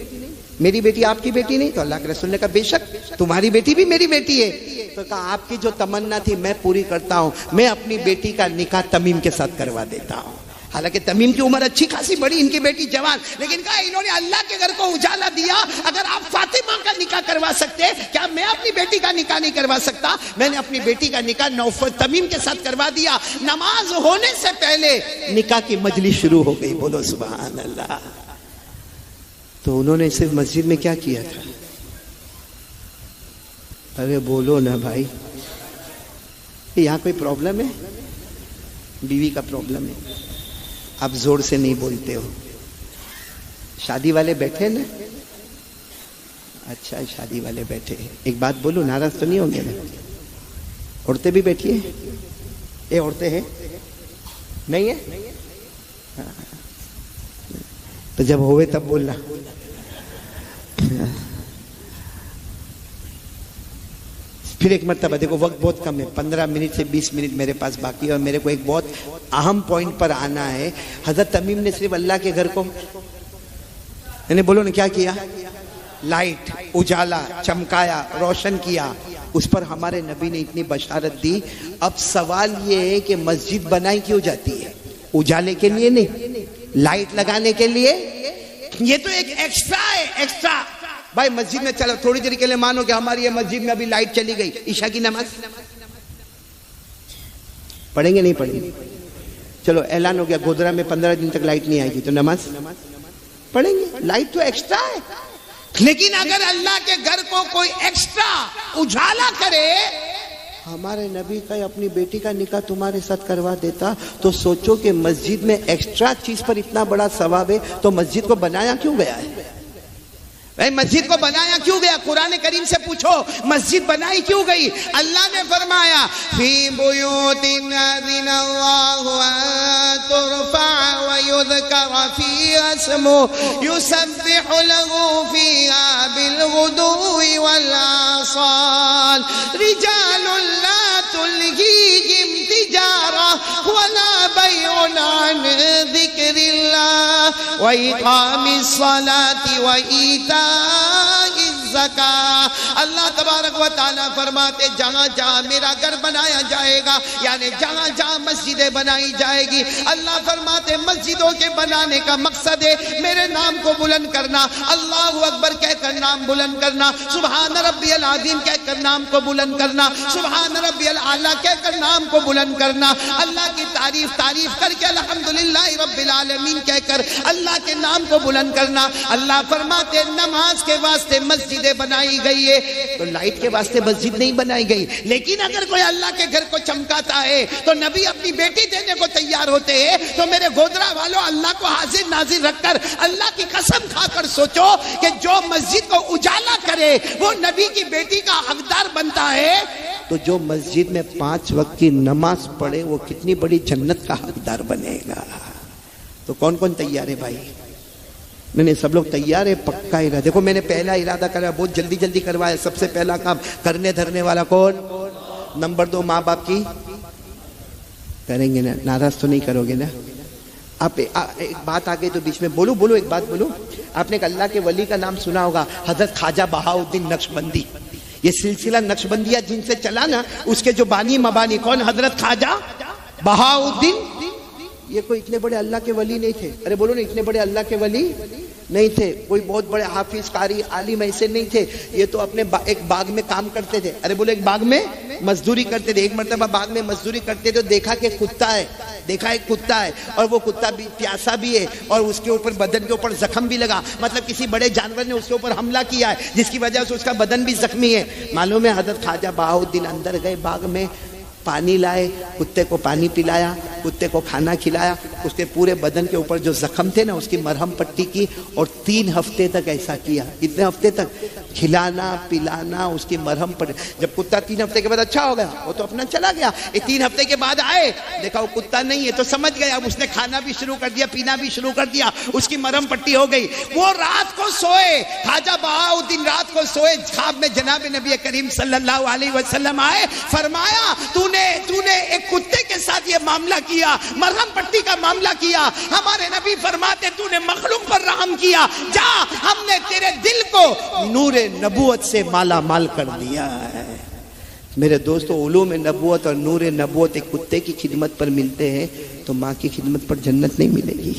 Speaker 1: میری بیٹی آپ کی بیٹی نہیں. تو اللہ کے رسول نے کہا بے شک تمہاری بیٹی بھی میری بیٹی ہے. تو کہا آپ کی جو تمنا تھی میں پوری کرتا ہوں, میں اپنی بیٹی کا نکاح تمیم کے ساتھ کروا دیتا ہوں. حالانکہ تمیم کی عمر اچھی خاصی بڑی, ان کی بیٹی جوان, لیکن کہا انہوں نے اللہ کے گھر کو اجالا دیا. اگر آپ فاطمہ کا نکاح کروا سکتے, کیا میں اپنی بیٹی کا نکاح نہیں کروا سکتا. میں نے اپنی بیٹی کا نکاح نوفل تمیم کے ساتھ کروا دیا. نماز ہونے سے پہلے نکاح کی مجلس شروع ہو گئی. بولو سبحان اللہ. تو انہوں نے صرف مسجد میں کیا کیا تھا. ارے بولو نا بھائی, یہاں کوئی پرابلم ہے, بیوی کا پرابلم ہے, آپ زور سے نہیں بولتے ہو. شادی والے بیٹھے نا, اچھا شادی والے بیٹھے. ایک بات بولو, ناراض تو نہیں ہوں گے نا. عورتیں بھی بیٹھی ہیں, یہ عورتیں ہیں نہیں ہے, تو جب ہوئے تب بولنا. پھر ایک مرتبہ دیکھو وقت بہت کم ہے, 15 منٹ سے 20 منٹ میرے پاس باقی ہے اور میرے کو ایک بہت اہم پوائنٹ پر آنا ہے. حضرت تمیم نے صرف اللہ کے گھر کو یعنی بولو نے کیا کیا, لائٹ, اجالا, چمکایا, روشن کیا. اس پر ہمارے نبی نے اتنی بشارت دی. اب سوال یہ ہے کہ مسجد بنائی کیوں جاتی ہے, اجالے کے لیے نہیں, لائٹ لگانے کے لیے. یہ تو ایک ایکسٹرا ہے, ایکسٹرا. بھائی مسجد میں چلو تھوڑی دیر کے لیے مانو کہ ہماری یہ مسجد میں ابھی لائٹ چلی گئی, عشاء کی نماز پڑھیں گے نہیں پڑھیں گے. چلو اعلان ہو گیا گودرا میں 15 دن تک لائٹ نہیں آئے گی, تو نماز پڑھیں گے. لائٹ تو ایکسٹرا ہے, لیکن اگر اللہ کے گھر کو کوئی ایکسٹرا اجالا کرے, ہمارے نبی کا اپنی بیٹی کا نکاح تمہارے ساتھ کروا دیتا, تو سوچو کہ مسجد میں ایکسٹرا چیز پر اتنا بڑا ثواب ہے, تو مسجد کو بنایا کیوں گیا ہے. مسجد کو بنایا کیوں گیا, قرآن کریم سے پوچھو مسجد بنائی کیوں گئی. اللہ نے فرمایا فی بیوت اذن اللہ ان ترفع ویذکر فیہا اسمہ یسبح لہ فیہا بالغدو والآصال رجال لا تلہیہم تجارہ ولا بیع عن ذکر اللہ وإقام الصلاة وإیتاء الزکاة. اللہ تبارک و تعالیٰ فرماتے جہاں جہاں میرا گھر بنایا جائے گا, یعنی جہاں جہاں جہاں مسجدیں بنائی جائے گی اللہ فرماتے مسجدوں کے بنانے کا مقصد ہے میرے نام کو بلند کرنا، اللہ اکبر کہہ کر نام بلند کرنا، سبحان ربی العظیم کہہ کر نام کو بلند کرنا، سبحان ربی الاعلیٰ کہہ کر نام کو بلند کرنا، اللہ کی تعریف کر کے الحمدللہ رب العالمین کہہ کر اللہ کے نام کو بلند کرنا۔ اللہ فرماتے نماز کے واسطے مسجدیں بنائی گئی ہے، تو لائٹ کے واسطے مسجد نہیں بنائی گئی، لیکن اگر کوئی اللہ کے گھر کو چمکاتا ہے تو نبی اپنی بیٹی دینے کو تیار ہوتے ہیں۔ تو میرے گودرا والوں اللہ کو حاضر ناظر رکھ کر اللہ کی قسم کھا کر سوچو کہ جو مسجد کو اجالا کرے وہ نبی کی بیٹی کا حقدار بنتا ہے، تو جو مسجد میں 5 وقت کی نماز پڑھے وہ کتنی بڑی جنت کا حقدار بنے گا۔ تو کون کون تیار ہے بھائی؟ نہیں سب لوگ تیار ہے، پکا ارادہ۔ دیکھو میں نے پہلا ارادہ کرا، بہت جلدی کروایا۔ سب سے پہلا کام کرنے دھرنے والا کون؟ نمبر 2 ماں باپ کی کریں گے نا، ناراض تو نہیں کرو گے نا؟ آپ ایک بات آگے تو بیچ میں بولو ایک بات بولو۔ آپ نے ایک اللہ کے ولی کا نام سنا ہوگا، حضرت خواجہ بہاؤالدین نقشبندی۔ یہ سلسلہ نقشبندیہ جن سے چلا نا، اس کے جو بانی مبانی کون؟ حضرت خواجہ بہاؤالدین۔ یہ کوئی اتنے بڑے اللہ کے ولی نہیں تھے، ارے بولو نا، اتنے بڑے اللہ کے ولی نہیں تھے، کوئی بہت بڑے حافظ قاری عالم ایسے نہیں تھے۔ یہ تو اپنے ایک باغ میں کام کرتے تھے، ارے بولو ایک باغ میں مزدوری کرتے تھے۔ ایک مرتبہ باغ میں مزدوری کرتے تھے، دیکھا کہ کتا ہے، دیکھا ایک کتا ہے، اور وہ کتا بھی پیاسا بھی ہے، اور اس کے اوپر بدن کے اوپر زخم بھی لگا، مطلب کسی بڑے جانور نے اس کے اوپر حملہ کیا ہے جس کی وجہ سے اس کا بدن بھی زخمی ہے۔ معلوم ہے حضرت خواجہ بہاؤالدین اندر گئے باغ میں، پانی لائے، کتے کو پانی پلایا، کتے کو کھانا کھلایا، اس کے پورے بدن کے اوپر جو زخم تھے نا اس کی مرہم پٹی کی، اور 3 ہفتے تک ایسا کیا۔ کتنے ہفتے تک؟ کھلانا پلانا، اس کی مرہم پٹی۔ جب کتا 3 ہفتے کے بعد اچھا ہو گیا وہ تو اپنا چلا گیا، 3 ہفتے کے بعد آئے دیکھا وہ کتا نہیں ہے، تو سمجھ گیا، اب اس نے کھانا بھی شروع کر دیا، پینا بھی شروع کر دیا، اس کی مرہم پٹی ہو گئی۔ وہ رات کو سوئے، خواجہ بہاؤالدین رات کو سوئے، خواب میں جناب نبی کریم صلی اللہ علیہ وسلم آئے، فرمایا تو نے ایک کتے کے ساتھ یہ معاملہ کیا، مرہم پٹی کا معاملہ کیا۔ ہمارے نبی فرماتے تو نے مخلوق پر رحم کیا، جا ہم نے تیرے دل کو نور نبوت سے مالا مال کر دیا ہے۔ میرے دوستو، علوم نبوت اور نور نبوت ایک کتے کی خدمت پر ملتے ہیں تو ماں کی خدمت پر جنت نہیں ملے گی۔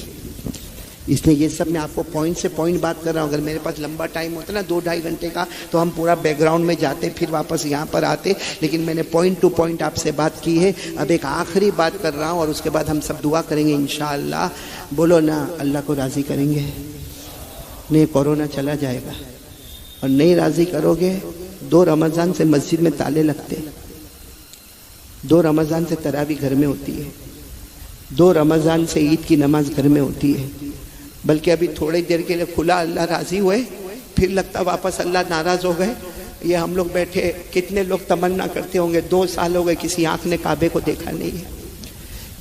Speaker 1: اس لیے یہ سب میں آپ کو پوائنٹ سے پوائنٹ بات کر رہا ہوں۔ اگر میرے پاس لمبا ٹائم ہوتا نا 2-2.5 گھنٹے کا تو ہم پورا بیک گراؤنڈ میں جاتے پھر واپس یہاں پر آتے، لیکن میں نے پوائنٹ ٹو پوائنٹ آپ سے بات کی ہے۔ اب ایک آخری بات کر رہا ہوں اور اس کے بعد ہم سب دعا کریں گے انشاءاللہ۔ بولو نا، اللہ کو راضی کریں گے؟ نہیں، کورونا چلا جائے گا، اور نہیں راضی کرو گے 2 رمضان سے مسجد میں تالے لگتے، 2 رمضان سے تراویح گھر میں ہوتی ہے، 2 رمضان سے عید کی نماز گھر میں ہوتی ہے، بلکہ ابھی تھوڑی دیر کے لیے کھلا اللہ راضی ہوئے، پھر لگتا واپس اللہ ناراض ہو گئے۔ یہ ہم لوگ بیٹھے کتنے لوگ تمنا کرتے ہوں گے 2 سال ہو گئے کسی آنکھ نے کعبے کو دیکھا نہیں ہے،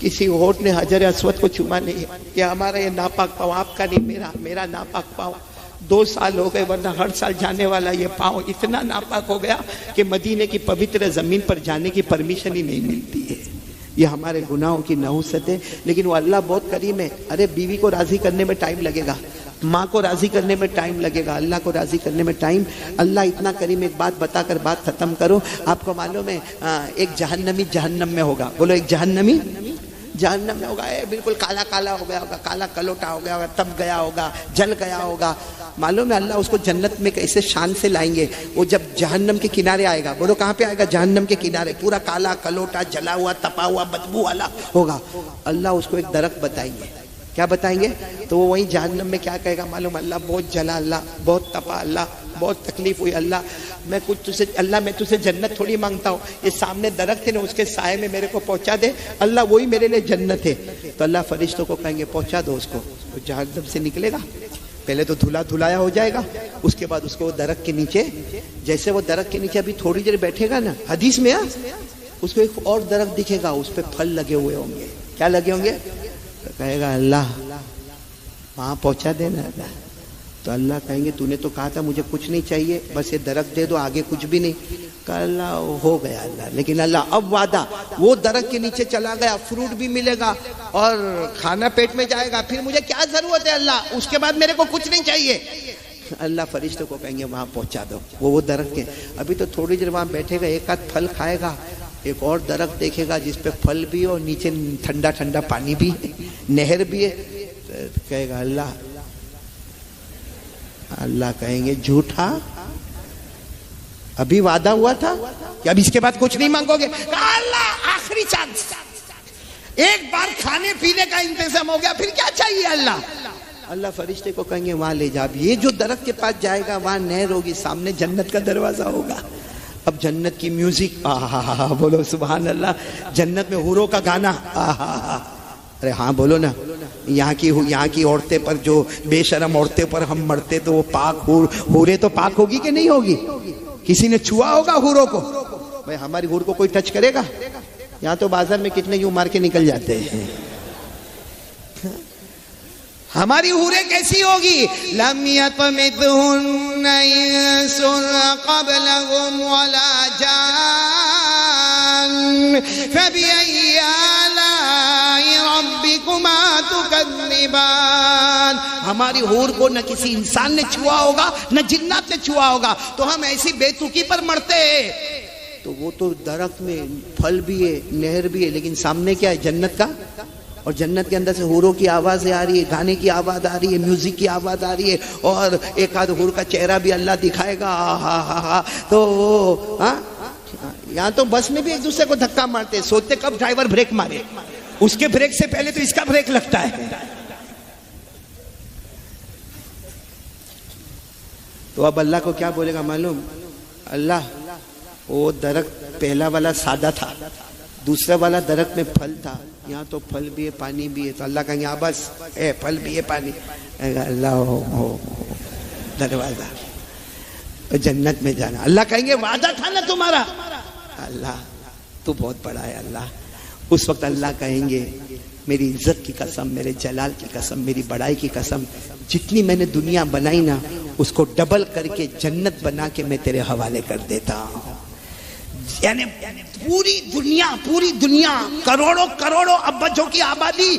Speaker 1: کسی ہونٹ نے حجر اسود کو چوما نہیں ہے، یہ ہمارا یہ ناپاک پاؤں، آپ کا نہیں میرا ناپاک پاؤں 2 سال ہو گئے، ورنہ ہر سال جانے والا یہ پاؤں اتنا ناپاک ہو گیا کہ مدینے کی پوتر زمین پر جانے کی پرمیشن ہی نہیں ملتی ہے۔ یہ ہمارے گناہوں کی نحوست ہے، لیکن وہ اللہ بہت کریم ہے۔ ارے بیوی کو راضی کرنے میں ٹائم لگے گا، ماں کو راضی کرنے میں ٹائم لگے گا، اللہ کو راضی کرنے میں ٹائم۔ اللہ اتنا کریم، ایک بات بتا کر بات ختم کرو۔ آپ کو معلوم ہے ایک جہنمی جہنم میں ہوگا، بولو ایک جہنمی جہنم میں ہوگا، بالکل کالا کالا ہو گیا ہوگا، کالا کلوٹا ہو گیا ہوگا، تب گیا ہوگا، جل گیا ہوگا۔ معلوم ہے اللہ اس کو جنت میں کیسے شان سے لائیں گے۔ وہ جب جہنم کے کنارے آئے گا، بولو کہاں پہ آئے گا؟ جہنم کے کنارے، پورا کالا کلوٹا جلا ہوا تپا ہوا بدبو والا ہوگا۔ اللہ اس کو ایک درخت بتائیں گے، کیا بتائیں گے؟ تو وہ وہیں جہنم میں کیا کہے گا معلوم؟ اللہ بہت جلا، اللہ بہت تپا، اللہ بہت تکلیف ہوئی، اللہ میں کچھ تجھے، اللہ میں تجھے جنت تھوڑی مانگتا ہوں، یہ سامنے درخت ہے نا اس کے سائے میں میرے کو پہنچا دے، اللہ وہی میرے لیے جنت ہے۔ تو اللہ فرشتوں کو کہیں گے پہنچا دو اس کو، وہ جہنم سے نکلے گا، پہلے تو دھلا دھلایا ہو جائے گا، اس کے بعد اس کو درخت کے نیچے، جیسے وہ درخت کے نیچے ابھی تھوڑی دیر بیٹھے گا نا، حدیث میں اس کو ایک اور درخت دکھے گا، اس پہ پھل لگے ہوئے ہوں گے، کیا لگے ہوں گے؟ تو کہے گا اللہ وہاں پہنچا دینا۔ اللہ تو اللہ کہیں گے تو نے تو کہا تھا مجھے کچھ نہیں چاہیے، بس یہ درخت دے دو، آگے کچھ بھی نہیں۔ کہ اللہ ہو گیا اللہ، لیکن اللہ اب وعدہ، وہ درخت کے نیچے چلا گیا، فروٹ بھی ملے گا اور کھانا پیٹ میں جائے گا، پھر مجھے کیا ضرورت ہے اللہ، اس کے بعد میرے کو کچھ نہیں چاہیے۔ اللہ فرشتوں کو کہیں گے وہاں پہنچا دو، وہ درخت کے، ابھی تو تھوڑی دیر وہاں بیٹھے گا، ایک آدھ پھل کھائے گا، ایک اور درخت دیکھے گا جس پہ پھل بھی اور نیچے ٹھنڈا ٹھنڈا پانی بھی ہے، نہر بھی ہے، کہے گا اللہ، اللہ کہیں گے جھوٹا، ابھی وعدہ ہوا تھا کہ اب اس کے بعد کچھ نہیں مانگو گے؟ کہا اللہ آخری چانس، ایک بار کھانے پینے کا انتظام ہو گیا، پھر کیا چاہیے اللہ؟ اللہ فرشتے کو کہیں گے وہاں لے جا، یہ جو درخت کے پاس جائے گا وہاں نہر ہوگی، سامنے جنت کا دروازہ ہوگا۔ اب جنت کی میوزک، بولو سبحان اللہ، جنت میں حوروں کا گانا، ارے ہاں بولو نا، یہاں کی عورتیں پر جو بے شرم عورتیں پر ہم مرتے تو وہ پاک حوریں تو پاک ہوگی کہ نہیں ہوگی؟ کسی نے چھوا ہوگا حوروں کو؟ بھائی ہماری حور کو کوئی ٹچ کرے گا؟ یہاں تو بازار میں کتنے یوں مار کے نکل جاتے ہیں۔ ہماری حوریں کیسی ہوگی؟ لم یطمثہن انس قبلہم ولا جان فبأي آلاء ربکما تکذبان۔ ہماری حور کو نہ کسی انسان نے چھوا ہوگا نہ جنات نے چھوا ہوگا، تو ہم ایسی بے تکی پر مرتے ہیں۔ تو وہ تو درخت میں پھل بھی ہے، نہر بھی ہے، لیکن سامنے کیا ہے؟ جنت کا، اور جنت کے اندر سے حوروں کی آوازیں آ رہی ہے، گانے کی آواز آ رہی ہے، میوزک کی آواز آ رہی ہے، اور ایک آدھ حور کا چہرہ بھی اللہ دکھائے گا۔ تو یہاں تو بس میں بھی ایک دوسرے کو دھکا مارتے ہیں، سوچتے کب ڈرائیور بریک مارے، اس کے بریک سے پہلے تو اس کا بریک لگتا ہے۔ تو اب اللہ کو کیا بولے گا معلوم؟ اللہ وہ درخت پہلا والا سادہ تھا، دوسرا والا درخت میں پھل تھا، یہاں تو پھل بھی ہے پانی بھی ہے، تو اللہ کہیں گے بس اے پھل بھی ہے پانی، اللہ دروازہ جنت میں جانا۔ اللہ کہیں گے وعدہ تھا نا تمہارا، اللہ تو بہت بڑا ہے اللہ۔ اس وقت اللہ کہیں گے میری عزت کی قسم، میرے جلال کی قسم، میری بڑائی کی قسم، جتنی میں نے دنیا بنائی نا اس کو ڈبل کر کے جنت بنا کے میں تیرے حوالے کر دیتا ہوں۔ یعنی پوری دنیا کروڑوں ابجوں کی آبادی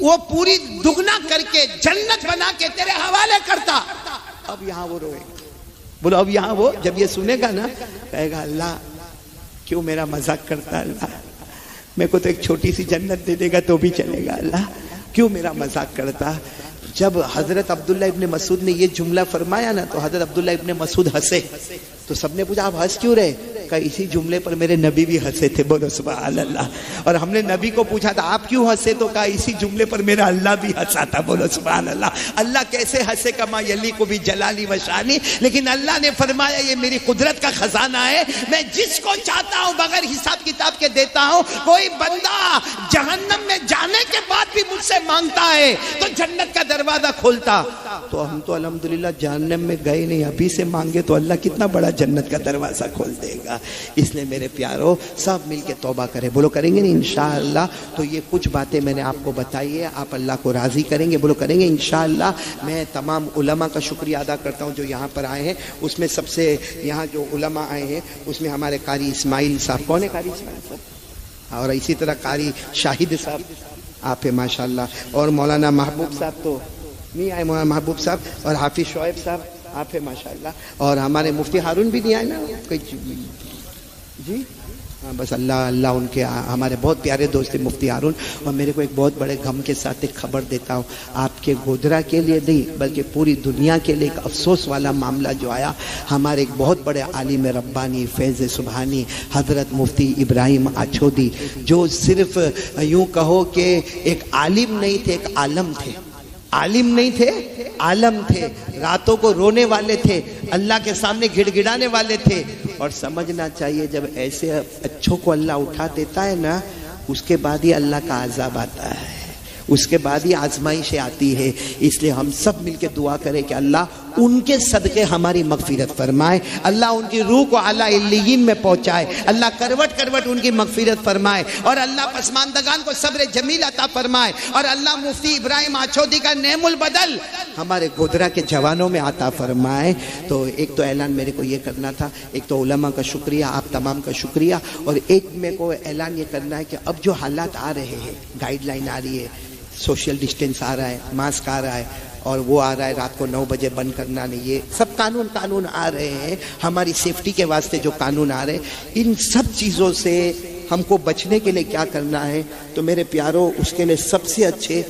Speaker 1: وہ پوری دگنا کر کے جنت بنا کے تیرے حوالے کرتا۔ اب یہاں وہ روئے گا، بولو اب یہاں وہ جب یہ سنے گا نا کہے گا اللہ کیوں میرا مذاق کرتا، اللہ میرے کو تو ایک چھوٹی سی جنت دے دے گا تو بھی چلے گا، اللہ کیوں میرا مذاق کرتا۔ جب حضرت عبداللہ ابن مسعود نے یہ جملہ فرمایا نا تو حضرت عبداللہ ابن مسعود ہنسے، تو سب نے پوچھا آپ ہنس کیوں رہے؟ کہا اسی جملے پر میرے نبی بھی ہنسے تھے، بولو سبحان اللہ۔ اور ہم نے نبی کو پوچھا تھا آپ کیوں ہنسے، تو کہا اسی جملے پر میرا اللہ بھی ہنسا تھا، بولو سبحان اللہ۔ اللہ کیسے ہنسے کما یلیق بجلالی و شانی، لیکن اللہ نے فرمایا یہ میری قدرت کا خزانہ ہے، میں جس کو چاہتا ہوں بغیر حساب کتاب کے دیتا ہوں۔ کوئی بندہ جہنم میں جانے کے بعد بھی مجھ سے مانگتا ہے تو جنت کا دروازہ کھولتا، تو ہم تو الحمدللہ جہنم میں گئے نہیں، ابھی سے مانگے تو اللہ کتنا بڑا جنت کا دروازہ کھول دے گا۔ اس لیے میرے پیاروں سب مل کے توبہ کریں، بولو کریں گے نہیں انشاءاللہ؟ تو یہ کچھ باتیں میں نے آپ کو بتائی ہے، آپ اللہ کو راضی کریں گے، بولو کریں گے انشاءاللہ۔ میں تمام علماء کا شکریہ ادا کرتا ہوں جو یہاں پر آئے ہیں، اس میں سب سے یہاں جو علماء آئے ہیں اس میں ہمارے قاری اسماعیل صاحب، کون ہے قاری اسماعیل صاحب؟ اور اسی طرح قاری شاہد صاحب آپ ہیں ماشاءاللہ، اور مولانا محبوب صاحب تو نہیں آئے، مولانا محبوب صاحب، اور حافظ شعیب صاحب آپ ہیں ماشاءاللہ، اور ہمارے مفتی ہارون بھی نہیں آئے نا جی، بس اللہ ان کے ہمارے بہت پیارے دوست ہیں مفتی ہارون۔ اور میرے کو ایک بہت بڑے غم کے ساتھ ایک خبر دیتا ہوں، آپ کے گودرا کے لیے نہیں بلکہ پوری دنیا کے لیے ایک افسوس والا معاملہ جو آیا۔ ہمارے ایک بہت بڑے عالم ربانی فیض سبحانی حضرت مفتی ابراہیم اچھودی، جو صرف یوں کہو کہ ایک عالم نہیں تھے، ایک عالم تھے، عالم نہیں تھے عالم تھے، راتوں کو رونے والے تھے، اللہ کے سامنے گڑ گڑانے والے تھے۔ اور سمجھنا چاہیے جب ایسے اچھوں کو اللہ اٹھا دیتا ہے نا اس کے بعد ہی اللہ کا عذاب آتا ہے، اس کے بعد ہی آزمائشیں آتی ہے۔ اس لیے ہم سب مل کے دعا کریں کہ اللہ ان کے صدقے ہماری مغفرت فرمائے، اللہ ان کی روح کو اعلیٰ علیین میں پہنچائے، اللہ کروٹ کروٹ ان کی مغفرت فرمائے، اور اللہ پسماندگان کو صبر جمیل عطا فرمائے، اور اللہ مفتی ابراہیم اچھودی کا نعم البدل ہمارے گودرا کے جوانوں میں عطا فرمائے۔ تو ایک تو اعلان میرے کو یہ کرنا تھا، ایک تو علماء کا شکریہ، آپ تمام کا شکریہ، اور ایک میرے کو اعلان یہ کرنا ہے کہ اب جو حالات آ رہے ہیں، گائیڈ لائن آ رہی ہے، سوشل ڈسٹینس آ رہا ہے، ماسک آ رہا ہے، اور وہ آ رہا ہے رات کو 9 بجے بند کرنا نہیں. یہ سب قانون آ رہے ہیں ہماری سیفٹی کے واسطے جو قانون آ رہے ہیں. ان سب چیزوں سے ہم کو بچنے کے لیے کیا کرنا ہے؟ تو میرے پیاروں اس کے لیے سب سے اچھے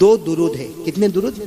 Speaker 1: 2 درود ہیں. کتنے درود؟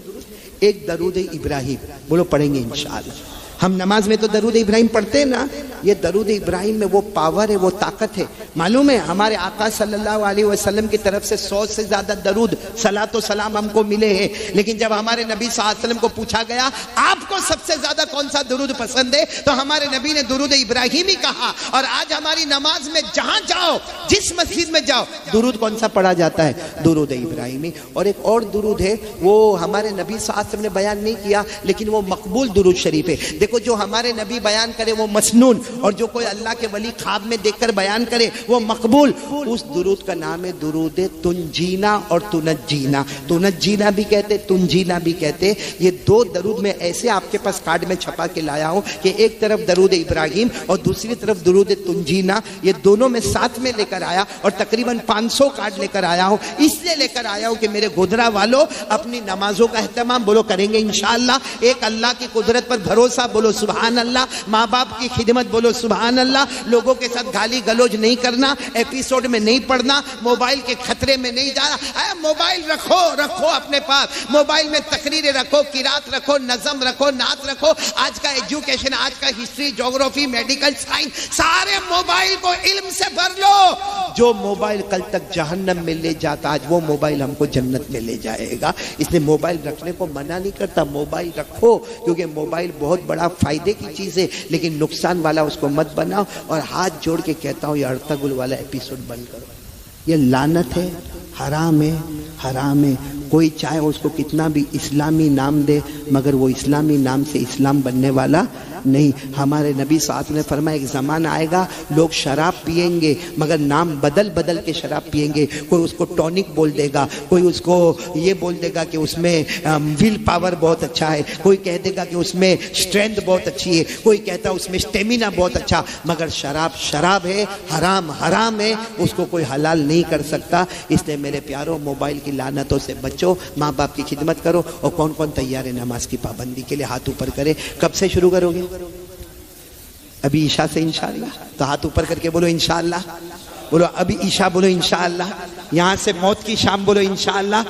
Speaker 1: ایک درود ابراہیم، بولو پڑھیں گے انشاءاللہ. ہم نماز میں تو درود ابراہیم پڑھتے ہیں نا. یہ درود ابراہیم میں وہ پاور ہے، وہ طاقت ہے. معلوم ہے ہمارے آقا صلی اللہ علیہ وسلم کی طرف سے 100 سے زیادہ درود صلاۃ و سلام ہم کو ملے ہیں. لیکن جب ہمارے نبی صلی اللہ علیہ وسلم کو پوچھا گیا آپ کو سب سے زیادہ کون سا درود پسند ہے، تو ہمارے نبی نے درود ابراہیم ہی کہا. اور آج ہماری نماز میں جہاں جاؤ، جس مسجد میں جاؤ، درود کون سا پڑھا جاتا ہے؟ درود ابراہیمی. اور ایک اور درود ہے وہ ہمارے نبی صلی اللہ علیہ وسلم نے بیان نہیں کیا، لیکن وہ مقبول درود شریف ہے. دیکھو جو ہمارے نبی بیان کرے وہ مسنون، اور جو کوئی اللہ کے ولی خواب میں دیکھ کر بیان کرے وہ مقبول. اس درود کا نام ہے درود تنجینا اور تنجینا. تنجینا بھی کہتے، تنجینا بھی کہتے. یہ 2 درود میں ایسے آپ کے پاس کارڈ میں چھپا کے لایا ہوں کہ ایک طرف درود ابراہیم اور دوسری طرف درود تنجینا. یہ دونوں میں ساتھ میں لے کر آیا اور تقریباً 500 کارڈ لے کر آیا ہوں. اس لیے لے کر آیا ہوں کہ میرے گودرا والوں اپنی نمازوں کا اہتمام بولو کریں گے انشاءاللہ. ایک اللہ کی قدرت پر بھروسہ بولو سبحان اللہ. ماں باپ کی خدمت بولو سبحان اللہ. لوگوں کے ساتھ گالی گلوج نہیں کرنا، ایپیسوڈ میں نہیں پڑھنا، موبائل کے خطرے میں نہیں جانا. موبائل رکھو اپنے پاس. موبائل میں تقریریں رکھو، قرات رکھو، نظم رکھو، نعت رکھو. آج کا ایجوکیشن، آج کا ہسٹری، جغرافی، میڈیکل سائنس، سارے موبائل کو علم سے بھر لو. جو موبائل کل تک جہنم میں لے جاتا آج وہ موبائل ہم کو جنت میں لے جائے گا. اس لیے موبائل رکھنے کو منع نہیں کرتا، موبائل رکھو کیونکہ موبائل بہت بڑا فائدے کی چیز ہے، لیکن نقصان والا اس کو مت بناؤ. اور ہاتھ جوڑ کے کہتا ہوں یہ ارطغرل والا ایپیسوڈ بند کرو. یہ لعنت ہے، حرام ہے، حرام ہے. کوئی چاہے اس کو کتنا بھی اسلامی نام دے مگر وہ اسلامی نام سے اسلام بننے والا نہیں. ہمارے نبی صلی اللہ علیہ وسلم نے فرمایا ایک زمانہ آئے گا لوگ شراب پئیں گے مگر نام بدل کے شراب پئیں گے. کوئی اس کو ٹونک بول دے گا، کوئی اس کو یہ بول دے گا کہ اس میں ول پاور بہت اچھا ہے، کوئی کہہ دے گا کہ اس میں اسٹرینتھ بہت اچھی ہے، کوئی کہتا ہے اس میں اسٹیمینا بہت اچھا. مگر شراب ہے، حرام ہے، اس کو کوئی حلال نہیں کر سکتا. اس لیے میرے پیاروں موبائل کی لعنتوں سے بچو، ماں باپ کی خدمت کرو. اور کون کون تیار ہے نماز کی پابندی کے لیے؟ ہاتھ اوپر کرے. کب سے شروع کرو گے؟ ابھی عشاء سے انشاءاللہ. تو ہاتھ اوپر کر کے بولو انشاءاللہ. بولو ابھی عشاء بولو انشاءاللہ. یہاں سے موت کی شام بولو انشاءاللہ.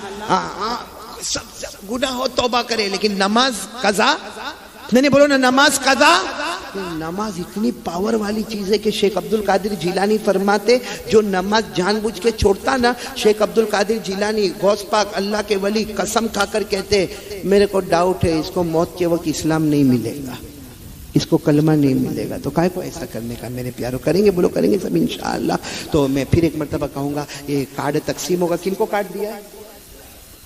Speaker 1: سب گناہ ہو توبہ کرے لیکن نماز قضا نہیں. بولو نا نماز قضا. نماز اتنی پاور والی چیز ہے کہ شیخ عبد القادر جیلانی فرماتے جو نماز جان بوجھ کے چھوڑتا نا، شیخ عبد القادر جیلانی غوث پاک اللہ کے ولی قسم کھا کر کہتے میرے کو ڈاؤٹ ہے اس کو موت کے وقت اسلام نہیں ملے گا، اس کو کلمہ نہیں ملے گا. تو کائے کو ایسا کرنے کا میرے پیاروں؟ کریں گے بولو کریں گے سب انشاءاللہ. تو میں پھر ایک مرتبہ کہوں گا یہ کارڈ تقسیم ہوگا. کن کو کارڈ دیا ہے؟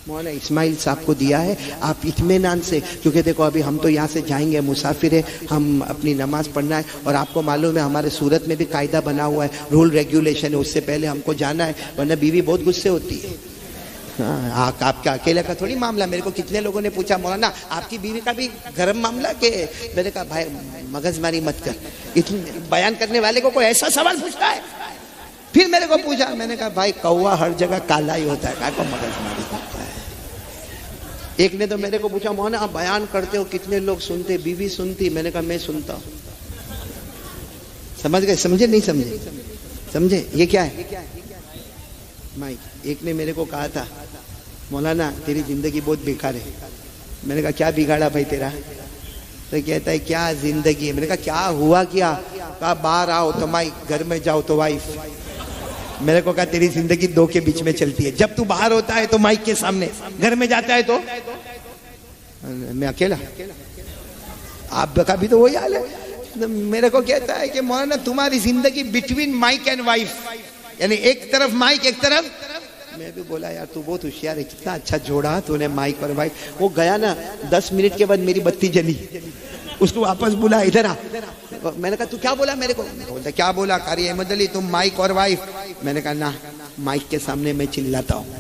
Speaker 1: مولانا اسماعیل صاحب کو دیا ہے. آپ اطمینان سے، کیونکہ دیکھو ابھی ہم تو یہاں سے جائیں گے، مسافر ہے، ہم اپنی نماز پڑھنا ہے. اور آپ کو معلوم ہے ہمارے صورت میں بھی قاعدہ بنا ہوا ہے، رول ریگولیشن ہے، اس سے پہلے ہم کو جانا ہے ورنہ بیوی بہت غصے ہوتی ہے. ہاں آپ کا اکیلے کا تھوڑی معاملہ. میرے کو کتنے لوگوں نے پوچھا مولانا آپ کی بیوی کا بھی گرم معاملہ کہ؟ میں نے کہا بھائی مغز ماری مت کر، بیان کرنے والے کو کوئی ایسا سوال پوچھتا ہے. پھر میرے کو پوچھا، میں نے کہا بھائی کوا ہر جگہ کالا ہی ہوتا ہے، کہا کو مغز ماری کرتا ہے. ایک نے تو میرے کو پوچھا مولانا آپ بیان کرتے ہو کتنے لوگ سنتے؟ بیوی سنتی. میں نے کہا میں سنتا ہوں. سمجھ گئے؟ سمجھے نہیں سمجھے؟ سمجھے؟ یہ کیا ہے مائک؟ ایک نے میرے کو کہا تھا مولانا تیری زندگی بہت بیکار ہے. میں نے کہا کیا بگاڑا بھائی تیرا؟ تو کہتا ہے کیا زندگی ہے. میں نے کہا کیا ہوا کیا؟ کہا باہر آؤ تو مائک، گھر میں جاؤ تو وائف. میرے کو کہا تیری زندگی 2 کے بیچ میں چلتی ہے. جب تو باہر ہوتا ہے تو مائک کے سامنے، گھر میں جاتا ہے تو میں اکیلا. آپ کا بھی تو وہی حال ہے. میرے کو کہتا ہے کہ مولانا تمہاری زندگی بٹوین مائک اینڈ وائف، یعنی ایک طرف مائک ایک طرف. میں بھی بولا یار تو بہت ہوشیار ہے، کتنا اچھا جوڑا تو نے مائک اور وائف. وہ گیا نا 10 منٹ کے بعد میری بتی جلی. اس کو واپس بولا ادھر آ. میں نے کہا تو کیا بولا میرے کو؟ بولتا کیا بولا؟ قاری احمد علی تم مائک اور وائف. میں نے کہا نا مائک کے سامنے میں چلاتا ہوں.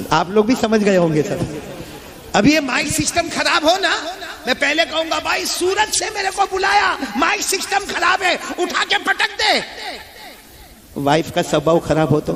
Speaker 1: آپ لوگ بھی سمجھ گئے ہوں گے سب. ابھی یہ مائک سسٹم خراب ہو نا، میں پہلے کہوں گا بھائی سورت سے میرے کو بلایا، مائک سسٹم خراب ہے، اٹھا کے پٹک دے. وائف کا سباؤ خراب ہو تو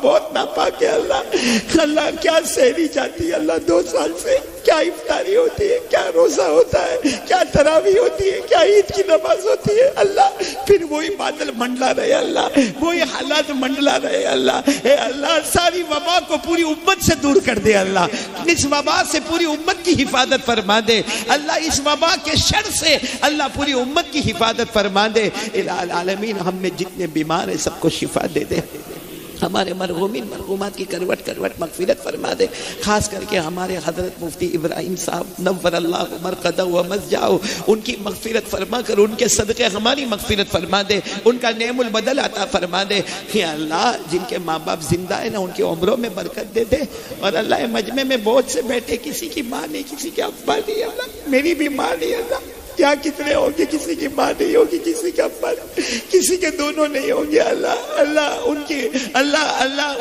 Speaker 1: بہت ناپاک ہے اللہ۔ اللہ کیا سحری جاتی ہے اللہ 2 سال سے، کیا افطاری ہوتی ہے، کیا روزہ ہوتا ہے، کیا تراویح ہوتی ہے، کیا عید کی نماز ہوتی ہے اللہ، پھر وہی بادل منڈلا رہے اللہ، وہی حالات منڈلا رہے اللہ۔ اے اللہ ساری وبا کو پوری امت سے دور کر دے اللہ، اس وبا سے پوری امت کی حفاظت فرما دے اللہ، اس وبا کے شر سے اللہ پوری امت کی حفاظت فرما دے۔ الہ العالمین ہم میں جتنے بیمار ہیں سب کو شفا دے دے، ہمارے مرحومین مرحومات کی کروٹ کروٹ مغفرت فرما دے، خاص کر کے ہمارے حضرت مفتی ابراہیم صاحب نور اللہ مرقدہ و مسجعہ، ان کی مغفرت فرما کر ان کے صدقے ہماری مغفرت فرما دے، ان کا نعم البدل عطا فرما دے۔ یا اللہ جن کے ماں باپ زندہ ہیں نا ان کی عمروں میں برکت دے دے، اور اللہ مجمع میں بہت سے بیٹھے کسی کی ماں نہیں، کسی کے ابا نہیں، اللہ میری بھی ماں نہیں اللہ، کیا کتنے ہوں گے، کسی کی ماں نہیں ہوگی، کسی کا ابا نہیں، کسی کے دونوں نہیں ہوں گے اللہ، اللہ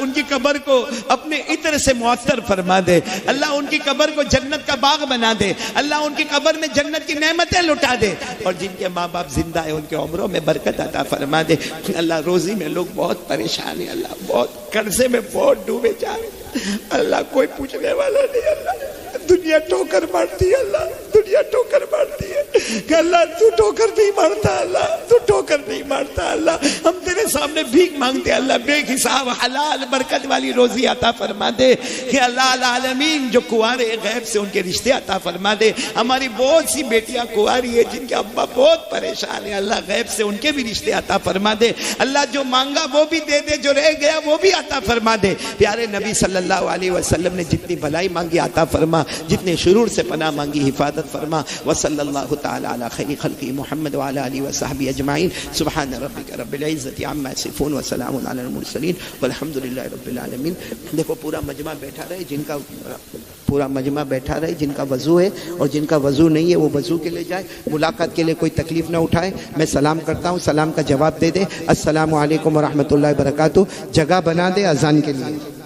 Speaker 1: ان کی قبر کو اپنے عطر سے معطر فرما دے اللہ، ان کی قبر کو جنت کا باغ بنا دے اللہ، ان کی قبر میں جنت کی نعمتیں لٹا دے، اور جن کے ماں باپ زندہ ہیں ان کے عمروں میں برکت عطا فرما دے اللہ۔ روزی میں لوگ بہت پریشان ہیں اللہ، بہت قرضے میں بہت ڈوبے جا رہے ہیں اللہ، کوئی پوچھنے والا نہیں اللہ، دنیا ٹوکر مارتی ہے اللہ، دنیا ٹوکر مارتی ہے کہ اللہ تو ٹوکر نہیں مارتا اللہ، تو ٹوکر نہیں مارتا اللہ، ہم تیرے سامنے بھیک مانگتے اللہ، بے حساب حلال برکت والی روزی عطا فرما دے کہ اللہ العالمین، جو کنوارے غیب سے ان کے رشتے عطا فرما دے، ہماری بہت سی بیٹیاں کنواری ہیں جن کے ابا بہت پریشان ہیں اللہ، غیب سے ان کے بھی رشتے عطا فرما دے اللہ، جو مانگا وہ بھی دے دے، جو رہ گیا وہ بھی عطا فرما دے، پیارے نبی صلی اللہ علیہ وسلم نے جتنی بھلائی مانگی عطا فرما، جتنے شرور سے پناہ مانگی حفاظت فرما، وصلی اللہ تعالی علی خیر خلقی محمد وعلی آلہ وصحبہ اجمعین، سبحان ربک رب العزت عما یصفون وسلام علی المرسلین والحمدللہ رب العالمین۔ دیکھو پورا مجمع بیٹھا رہے، جن کا وضو ہے اور جن کا وضو نہیں ہے وہ وضو کے لے جائے، ملاقات کے لیے کوئی تکلیف نہ اٹھائے، میں سلام کرتا ہوں، سلام کا جواب دے دے، السلام علیکم ورحمۃ اللہ وبرکاتہ، جگہ بنا دے اذان کے لیے۔